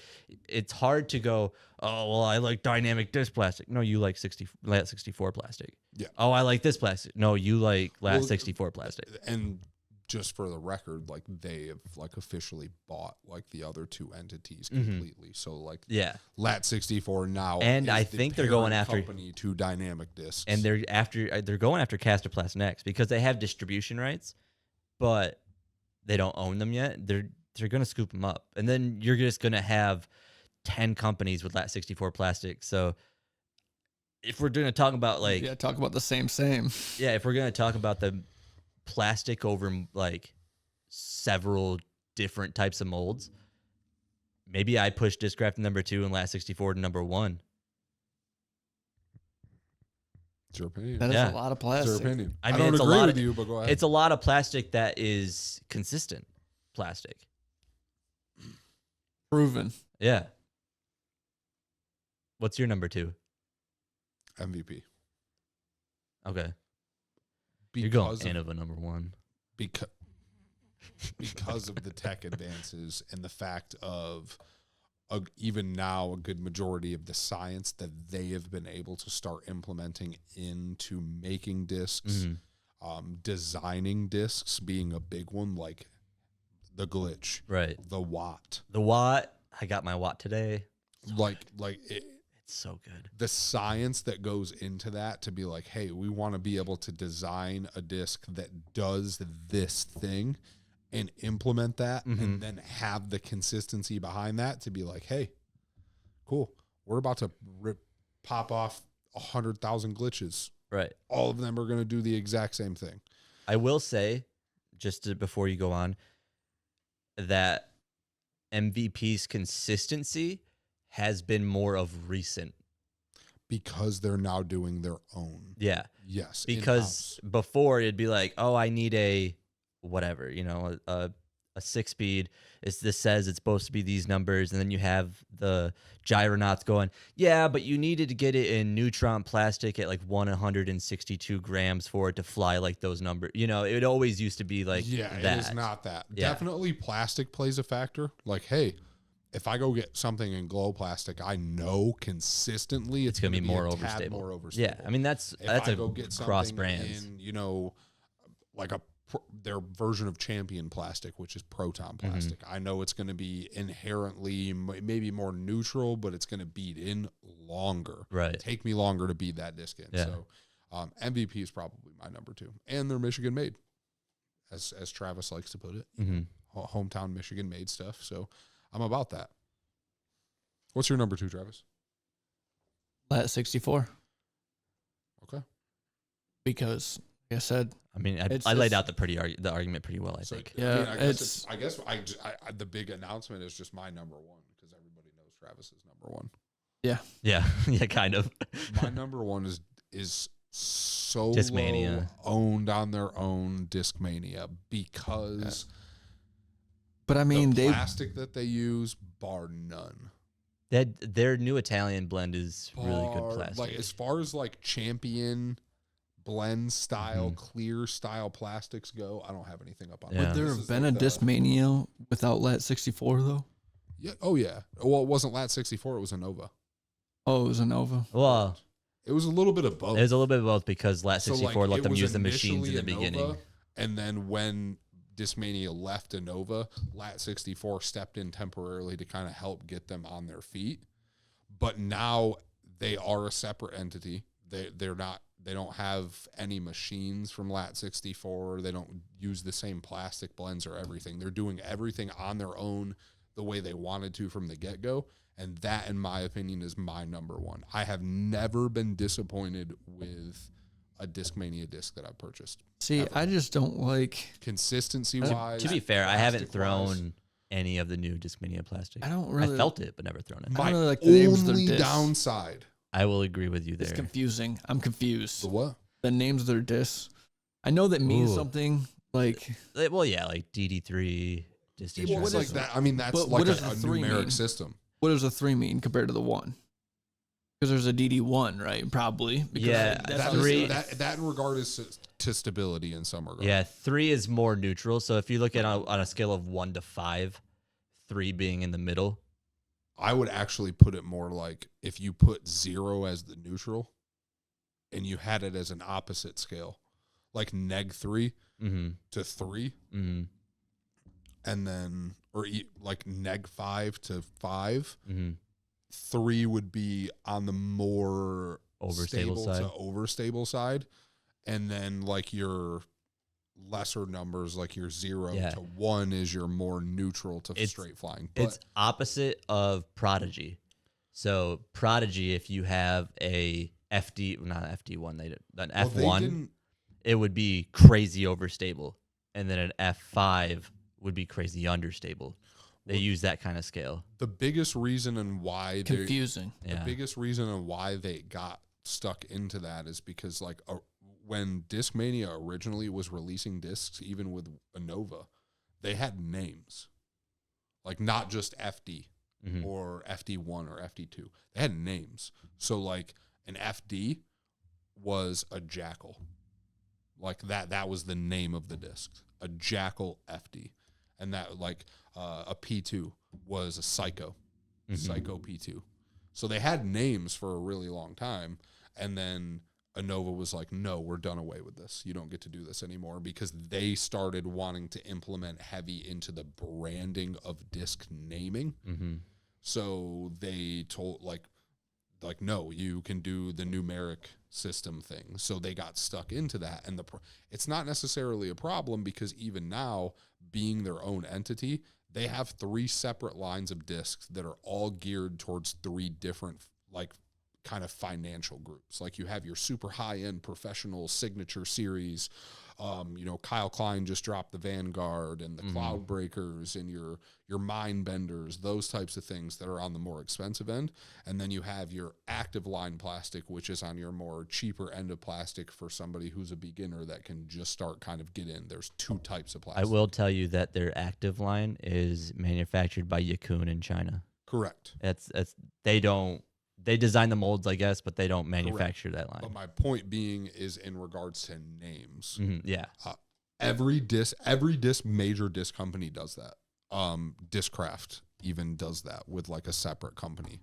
it's hard to go, oh, well, I like Dynamic Disc plastic. No, you like Lat 64 plastic. Yeah. Oh, I like this plastic. No, you like Lat Well, 64 plastic. And just for the record, like they have like officially bought like the other two entities completely. So like Yeah. Lat 64 now, And is I the think they're going parent after- company to Dynamic Discs, And they're going after Castaplast next because they have distribution rights, but they don't own them yet. They're going to scoop them up. And then you're just going to have 10 companies with Lat 64 plastic. So if we're going to talk about like, yeah, talk about the same. if we're going to talk about the plastic over like several different types of molds, maybe I push Discraft to number 2 and Lat 64 to number 1. it's your opinion. That is Yeah. a lot of It's your plastic. opinion. I I, mean, don't it's a agree lot with of- you, but go ahead. It's a lot of plastic that is consistent plastic. Proven. Yeah. What's your number 2? MVP. Okay. You're going Because of, Anova number 1. because because of the tech advances and the fact of even now a good majority of the science that they have been able to start implementing into making discs, designing discs being a big one, like the glitch, Right. the watt. The watt. I got my watt today. It's so good. The science that goes into that to be like, hey, we want to be able to design a disc that does this thing and implement that and then have the consistency behind that to be like, hey, cool. We're about to pop off 100,000 glitches. Right. All of them are going to do the exact same thing. I will say, before you go on, that MVP's consistency has been more of recent. Because they're now doing their own. Yeah. Yes. Because before it'd be like, oh, I need a whatever, a 6-speed. This says it's supposed to be these numbers, and then you have the gyronauts going, yeah, but you needed to get it in neutron plastic at like 162 grams for it to fly like those numbers. It always used to be like that. It is not that. Yeah. Definitely plastic plays a factor. Like, hey, if I go get something in glow plastic, I know consistently it's going to be more overstable. Yeah, I mean that's a cross brands. In, like their version of Champion plastic, which is Proton plastic. I know it's going to be inherently maybe more neutral, but it's going to beat in longer. Right, take me longer to beat that disc in. Yeah. So MVP is probably my number 2, and they're Michigan made, as Travis likes to put it. Hometown Michigan made stuff. So I'm about that. What's your number 2, Travis? Lat 64. Okay. Because, like I said, I mean, I laid out the argument pretty well. I think. Yeah, I guess the big announcement is just my number 1 because everybody knows Travis is number 1. Yeah. Yeah. Yeah. Kind of. My number 1 is Solo Discmania, owned on their own Discmania because. But I mean, the plastic that they use, bar none. Their new Italian blend is really good plastic. Like as far as like Champion blend style, clear style plastics go, I don't have anything up on that. Would there have been a Discmania without Lat 64 though? Yeah. Oh yeah. Well, it wasn't Lat 64. It was a Nova. Oh, it was a Nova. Well, it was a little bit of both. It was a little bit of both because Lat 64 let them use the machines in the beginning, Nova, and then when Discmania left a Nova, Lat 64 stepped in temporarily to kind of help get them on their feet. But now they are a separate entity. They're not. They don't have any machines from Lat 64. They don't use the same plastic blends or everything. They're doing everything on their own the way they wanted to from the get-go. And that, in my opinion, is my number 1. I have never been disappointed with a Discmania disc that I've purchased. See, ever. I just don't like consistency-wise. To be fair, I haven't thrown any of the new Discmania plastic. I don't really. I felt it, but never thrown it. I don't really like the names of their only discs. downside. I will agree with you there. It's confusing. I'm confused. The what? The names of their discs. I know that means something like. Well, yeah, like DD3. Well, what is that? I mean, that's like a numeric system. What does a 3 mean compared to the 1? Because there's a DD1, right? Probably. Because yeah, that's 3. That in regard is to stability in some regard. Yeah, 3 is more neutral. So if you look at on a scale of 1 to 5, 3 being in the middle. I would actually put it more like if you put 0 as the neutral and you had it as an opposite scale, like neg 3 to 3, and then, or like neg 5 to 5, 3 would be on the more overstable side. To overstable side. And then like your lesser numbers, like your 0 to 1 is your more neutral to straight flying. But it's opposite of Prodigy. So Prodigy, if you have a not FD1, an F1, it would be crazy overstable. And then an F5 would be crazy understable. They use that kind of scale. The biggest reason and why confusing. The biggest reason and why they got stuck into that is because like when Discmania originally was releasing discs, even with a Nova, they had names, like not just FD or FD1 or FD2. They had names. So like an FD was a Jackal, like that was the name of the disc. a Jackal FD, and that like a P2 was a Psycho, Psycho P2. So they had names for a really long time, and then Innova was like, no, we're done away with this. You don't get to do this anymore, because they started wanting to implement heavy into the branding of disc naming. So they told like no, you can do the numeric system thing. So they got stuck into that, and it's not necessarily a problem, because even now, being their own entity, they have 3 separate lines of discs that are all geared towards 3 different like kind of financial groups. Like you have your super high-end professional signature series. Kyle Klein just dropped the Vanguard and the Cloud Breakers and your Mind Benders, those types of things that are on the more expensive end. And then you have your active line plastic, which is on your more cheaper end of plastic for somebody who's a beginner that can just start kind of get in. There's 2 types of plastic. I will tell you that their active line is manufactured by Yacun in China. Correct. They design the molds, I guess, but they don't manufacture that line. But my point being is in regards to names. Yeah. Every major disc company does that. Discraft even does that with like a separate company.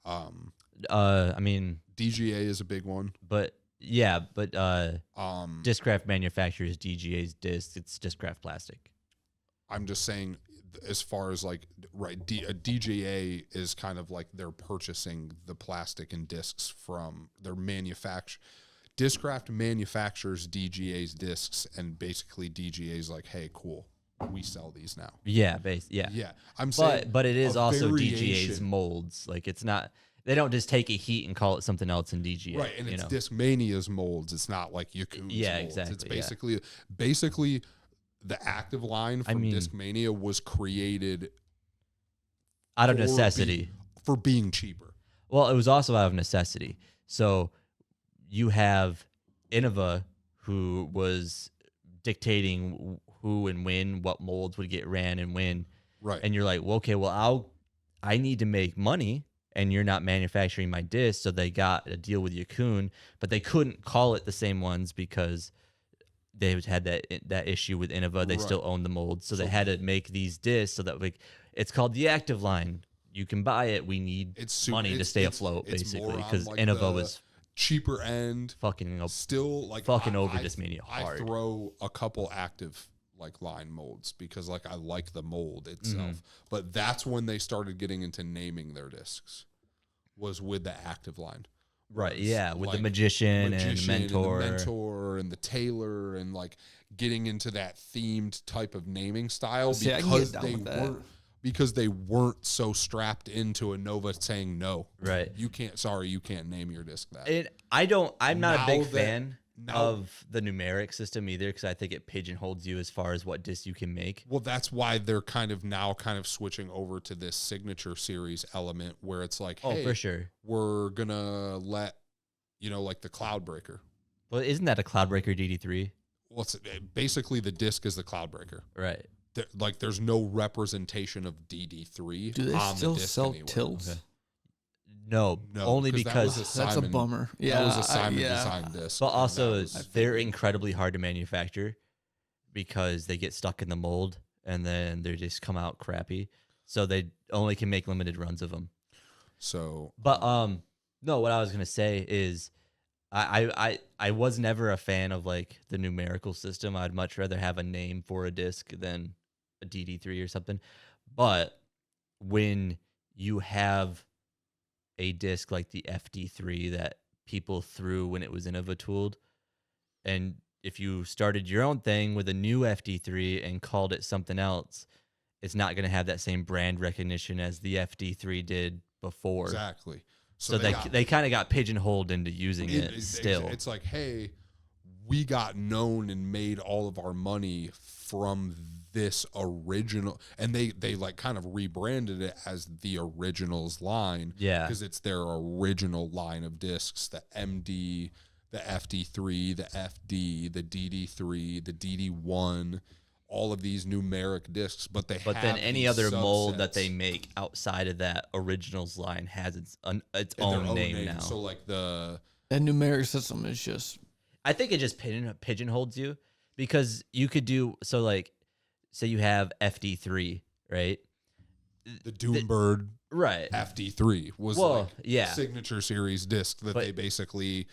I mean, DGA is a big one. But Discraft manufactures DGA's discs. It's Discraft plastic. I'm just saying, as far as like, right, a DGA is kind of like they're purchasing the plastic and discs from their manufacturer. Discraft manufactures DGA's discs, and basically DGA's like, hey, cool, we sell these now. Yeah, Yeah. I'm saying, but it is also variation. DGA's molds. Like it's not. They don't just take a heat and call it something else in DGA. Right, and it's Discmania's molds. It's not like Yacun's molds. Exactly. It's basically the active line from Discmania was created out of necessity for being cheaper. Well, it was also out of necessity. So you have Innova, who was dictating who and when, what molds would get ran and when. Right. And you're like, well, okay, well, I need to make money, and you're not manufacturing my disc. So they got a deal with Yacun, but they couldn't call it the same ones because they had that issue with Innova. They still own the molds. So they had to make these discs so that it's called the active line. You can buy it. We need money to stay afloat, basically, because like Innova was cheaper end, fucking still like fucking over Discmania I hard. throw a couple active like line molds because like I like the mold itself, but that's when they started getting into naming their discs, was with the active line. Right, yeah, with like the magician and the mentor and the tailor, and like getting into that themed type of naming style because they weren't so strapped into Innova saying no. Right. You can't name your disc that. I'm not a big fan of the numeric system either, because I think it pigeonholes you as far as what disc you can make. Well, that's why they're kind of switching over to this signature series element where it's like, hey, for sure, we're gonna let like the Cloudbreaker. Well, isn't that a Cloudbreaker DD3? Well, it's basically the disc is the Cloudbreaker. Right. There's no representation of DD3. Do they still sell tilts? Okay. No, only because that's a bummer. Yeah, that was a Simon design disc. But also, they're incredibly hard to manufacture because they get stuck in the mold and then they just come out crappy. So they only can make limited runs of them. So, but no, what I was gonna say is, I was never a fan of like the numerical system. I'd much rather have a name for a disc than a DD3 or something. But when you have a disc like the FD3 that people threw when it was Innova tooled, and if you started your own thing with a new FD3 and called it something else, it's not going to have that same brand recognition as the FD3 did before. Exactly. So they kind of got pigeonholed into using it still. It's like, hey, we got known and made all of our money from this original, and they like kind of rebranded it as the Originals line. Yeah. Because it's their original line of discs, the MD, the FD3, the FD, the DD3, the DD1, all of these numeric discs, but then any other mold that they make outside of that Originals line has its own name now. So like that numeric system is just, I think it just pigeonholes you, because you could do so. Like, say you have FD3, right? The Doombird Right. FD3 was yeah. signature series disc that But- they basically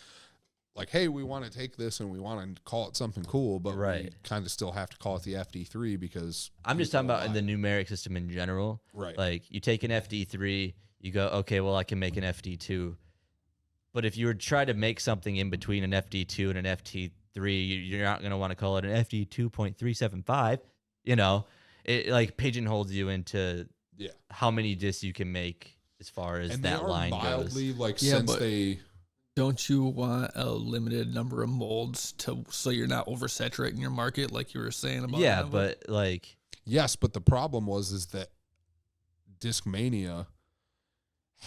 like, hey, we want to take this and we want to call it something cool, but we Right. kind of still have to call it the FD3 because I'm just talking people about in the numeric system in general. Right. Like, you take an FD3, you go, okay, well, I can make an FD2. But if you were trying to make something in between an FD2 and an FD3, you're not going to want to call it an FD2.375. You know, it like pigeonholes you into yeah. how many discs you can make as far as And that they are line mildly goes. like Yeah, since but- they Don't you want a limited number of molds so you're not oversaturating your market like you were saying about Yeah, Innova? but like, yes, but the problem is that Discmania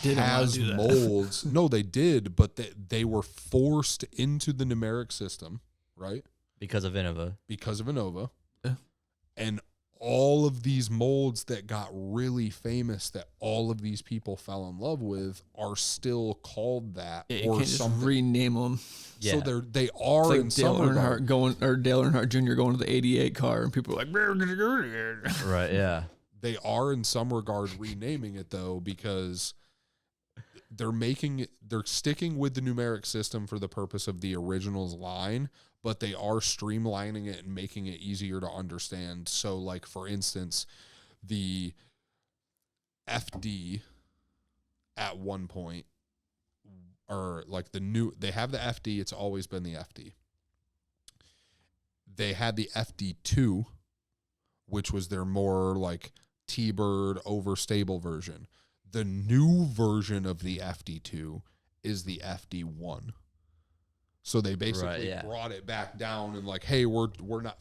Didn't wanna has do that. molds. No, they did, but they were forced into the numeric system, right? because of Innova. Because of Innova. Yeah. And all of these molds that got really famous that all of these people fell in love with are still called that Yeah, you or can't just something. rename them. Yeah. So they are It's like in Dale some regard. Dale Earnhardt Jr. going to the '88 car, and people are like, Right, yeah. They are in some regard renaming it though because they're sticking with the numeric system for the purpose of the originals line, but they are streamlining it and making it easier to understand. So like for instance, the FD at one point, or like they have the FD, it's always been the FD. They had the FD2, which was their more like T-Bird overstable version. The new version of the FD2 is the FD1. So they basically brought it back down and like, hey, we're not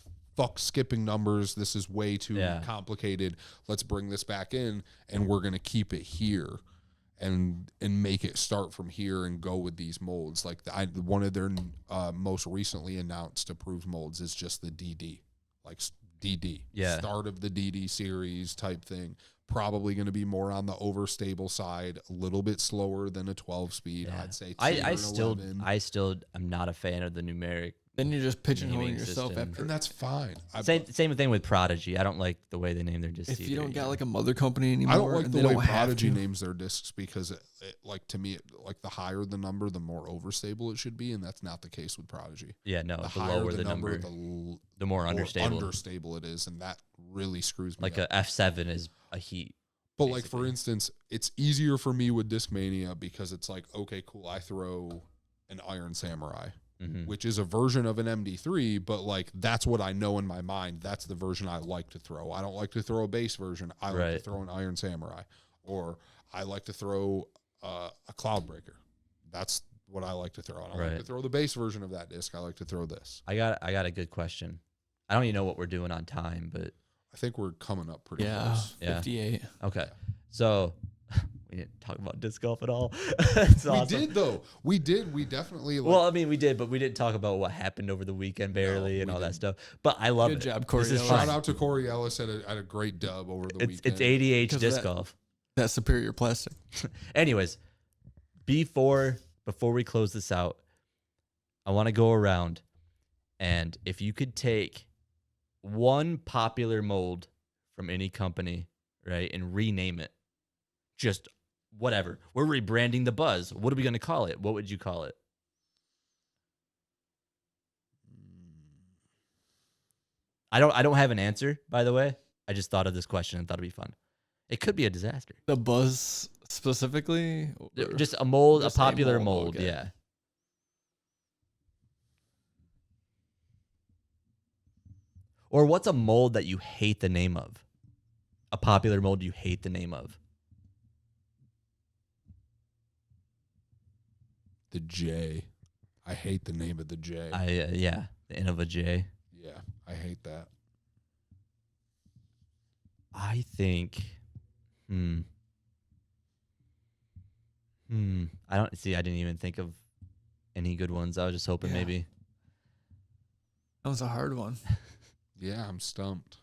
skipping numbers. This is way too complicated. Let's bring this back in, and we're gonna keep it here, and make it start from here and go with these molds. Like one of their most recently announced approved molds is just the DD, like DD, start of the DD series type thing. Probably going to be more on the overstable side, a little bit slower than a 12-speed. Yeah. I'd say. I still am not a fan of the numeric. Then you're just pigeonholing Naming yourself system. after. And that's fine. Same thing with Prodigy. I don't like the way they name their discs. If you don't either, got like a mother company anymore, I don't like and the they way don't have Prodigy to. names their discs because it like to me, like the higher the number, the more overstable it should be, and that's not the case with Prodigy. Yeah, no, The the higher lower the number, the more understable. understable it is, and that really screws me Like up. a F7 is a heat. But like for basically. instance, it's easier for me with Discmania because it's like, okay, cool, I throw an Iron Samurai, which is a version of an MD3, but like that's what I know in my mind. That's the version I like to throw. I don't like to throw a base version. I like to throw an Iron Samurai, or I like to throw a Cloudbreaker. That's what I like to throw. I don't like to throw the base version of that disc. I like to throw this. I got a good question. I don't even know what we're doing on time, but I think we're coming up pretty Yeah, close. 58. okay. So we didn't talk about disc golf at all. It's We awesome. did though. We did. We definitely. Like, Well, I mean, we did, but we didn't talk about what happened over the weekend barely and we all that didn't. stuff. But I love Good it. job, Corey This is Ellis. fun. shout out to Corey Ellis at a great dub over the weekend. It's ADH Because disc that- golf. That superior plastic. Anyways, before we close this out, I want to go around, and if you could take one popular mold from any company, right, and rename it, just whatever. We're rebranding the Buzz. What are we going to call it? What would you call it? I don't have an answer, by the way. I just thought of this question and thought it'd be fun. It could be a disaster. The Buzz specifically? Or- Just a mold, just a popular mold, okay. yeah. Or what's a mold that you hate the name of? A popular mold you hate the name of? The J. I hate the name of the J. Yeah, the Innova J. Yeah, I hate that. I think, I don't see. I didn't even think of any good ones. I was just hoping Yeah. maybe. That was a hard one. Yeah, I'm stumped.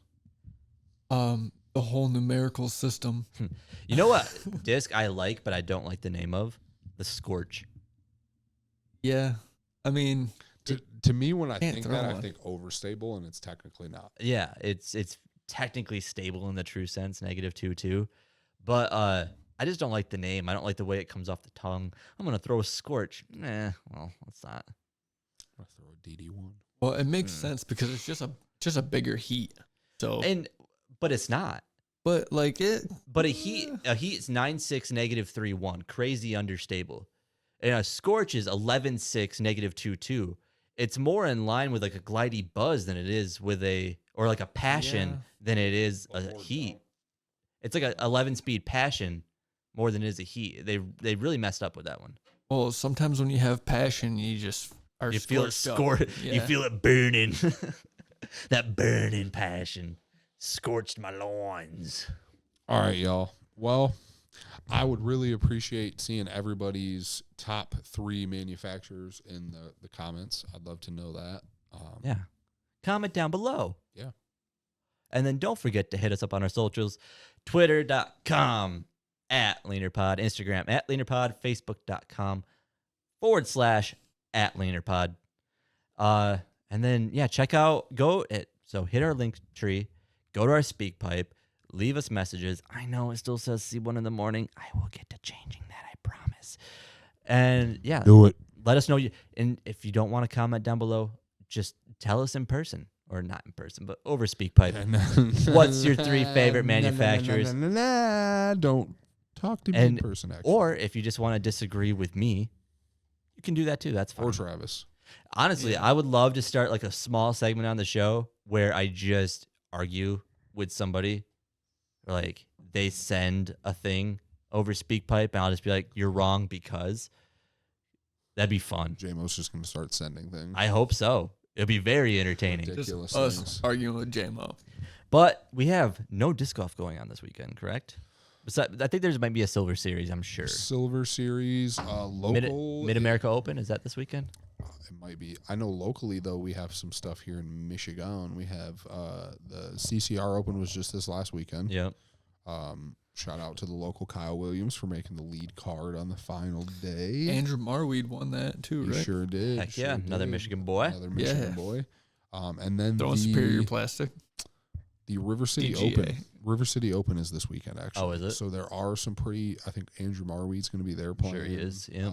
The whole numerical system. You know what disc I like, but I don't like the name of? The Scorch. Yeah. I mean, To me, when I Can't think throw that, I one. think overstable, and it's technically not. Yeah, it's technically stable in the true sense, -2-2. But I just don't like the name. I don't like the way it comes off the tongue. I'm gonna throw a scorch. Well, let's not. I'm gonna throw a DD1. Well, it makes sense because it's just a bigger heat. So, But it's not. but like it. But a heat is 9.6 -3.1. Crazy understable. And a scorch is 11.6 -2.2. It's more in line with like a glidey buzz than it is with or like a passion Yeah. than it is But a more heat. jump. It's like a 11-speed passion more than it is a heat. They really messed up with that one. Well, sometimes when you have passion, you just are You feel it scorched up. You feel it burning. That burning passion scorched my loins. All right, y'all. Well, I would really appreciate seeing everybody's top 3 manufacturers in the comments. I'd love to know that. Yeah. Comment down below. Yeah. And then don't forget to hit us up on our socials. Twitter.com @LeanerPod. Instagram @LeanerPod. Facebook.com /@LeanerPod. And then, yeah, check out, so hit our link tree, go to our Speakpipe, leave us messages. I know it still says C1 in the morning. I will get to changing that, I promise. And yeah, Do it. let us know. And if you don't want to comment down below, just tell us in person, or not in person, but over Speakpipe. What's your 3 favorite manufacturers? Don't talk to me And- in person, actually. Or if you just want to disagree with me, you can do that too. That's fine. Or Travis. Honestly, I would love to start like a small segment on the show where I just argue with somebody. Like they send a thing over Speakpipe and I'll just be like, you're wrong because. That'd be fun. JMO's just going to start sending things. I hope so. It'll be very entertaining. Just Ridiculous us things. arguing with JMO. But we have no disc golf going on this weekend, correct? I think there might be a Silver Series, I'm sure. Silver Series, local. Mid-America Open, is that this weekend? It might be. I know locally, though, we have some stuff here in Michigan. We have the CCR Open was just this last weekend. Yep. Shout out to the local Kyle Williams for making the lead card on the final day. Andrew Marweed won that too, He right? sure did. Heck yeah, sure another did. Michigan boy. Another Michigan Yeah. boy. And then Throwing Superior Plastic. the River City PGA. Open. River City Open is this weekend, actually. Oh, is it? So there are some pretty. I think Andrew Marweed's going to be there playing. Sure he is, yeah.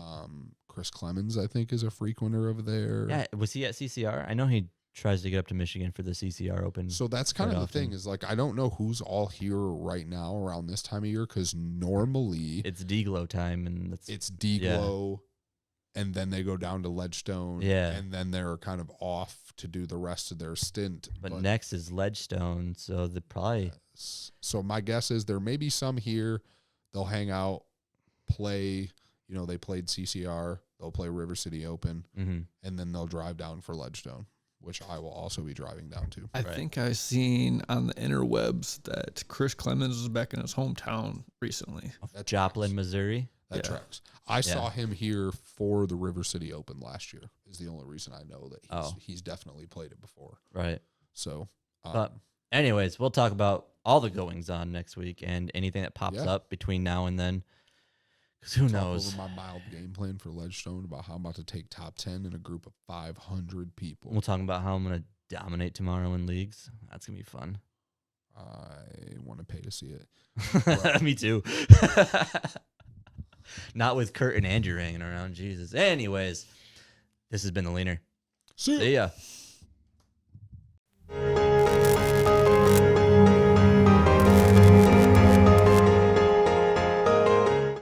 Chris Clemens, I think, is a frequenter over there. Yeah, was he at CCR? I know he tries to get up to Michigan for the CCR Open. So that's kind of quite the thing often. is like I don't know who's all here right now around this time of year because normally It's D-Glow time, and that's it's D-Glow, and then they go down to Ledgestone, Yeah. and then they're kind of off to do the rest of their stint. but next is Ledgestone, so the probably So my guess is there may be some here. They'll hang out, play. You know, they played CCR. They'll play River City Open, mhm. and then they'll drive down for Ledgestone, which I will also be driving down to. I Right. think I seen on the interwebs that Chris Clemens was back in his hometown recently. That Joplin, tracks. Missouri. That Yeah. tracks. I saw him here for the River City Open last year. Is the only reason I know that he's definitely played it before. Right. So, But anyways, we'll talk about all the goings on next week and anything that pops Yeah. up between now and then. Because who talk knows? over my mild game plan for Ledgestone about how I'm about to take top 10 in a group of 500 people. We'll talk about how I'm going to dominate tomorrow in leagues. That's going to be fun. I want to pay to see it. Me too. Not with Kurt and Andrew hanging around. Jesus. Anyways, this has been the Leaner. See ya. See ya.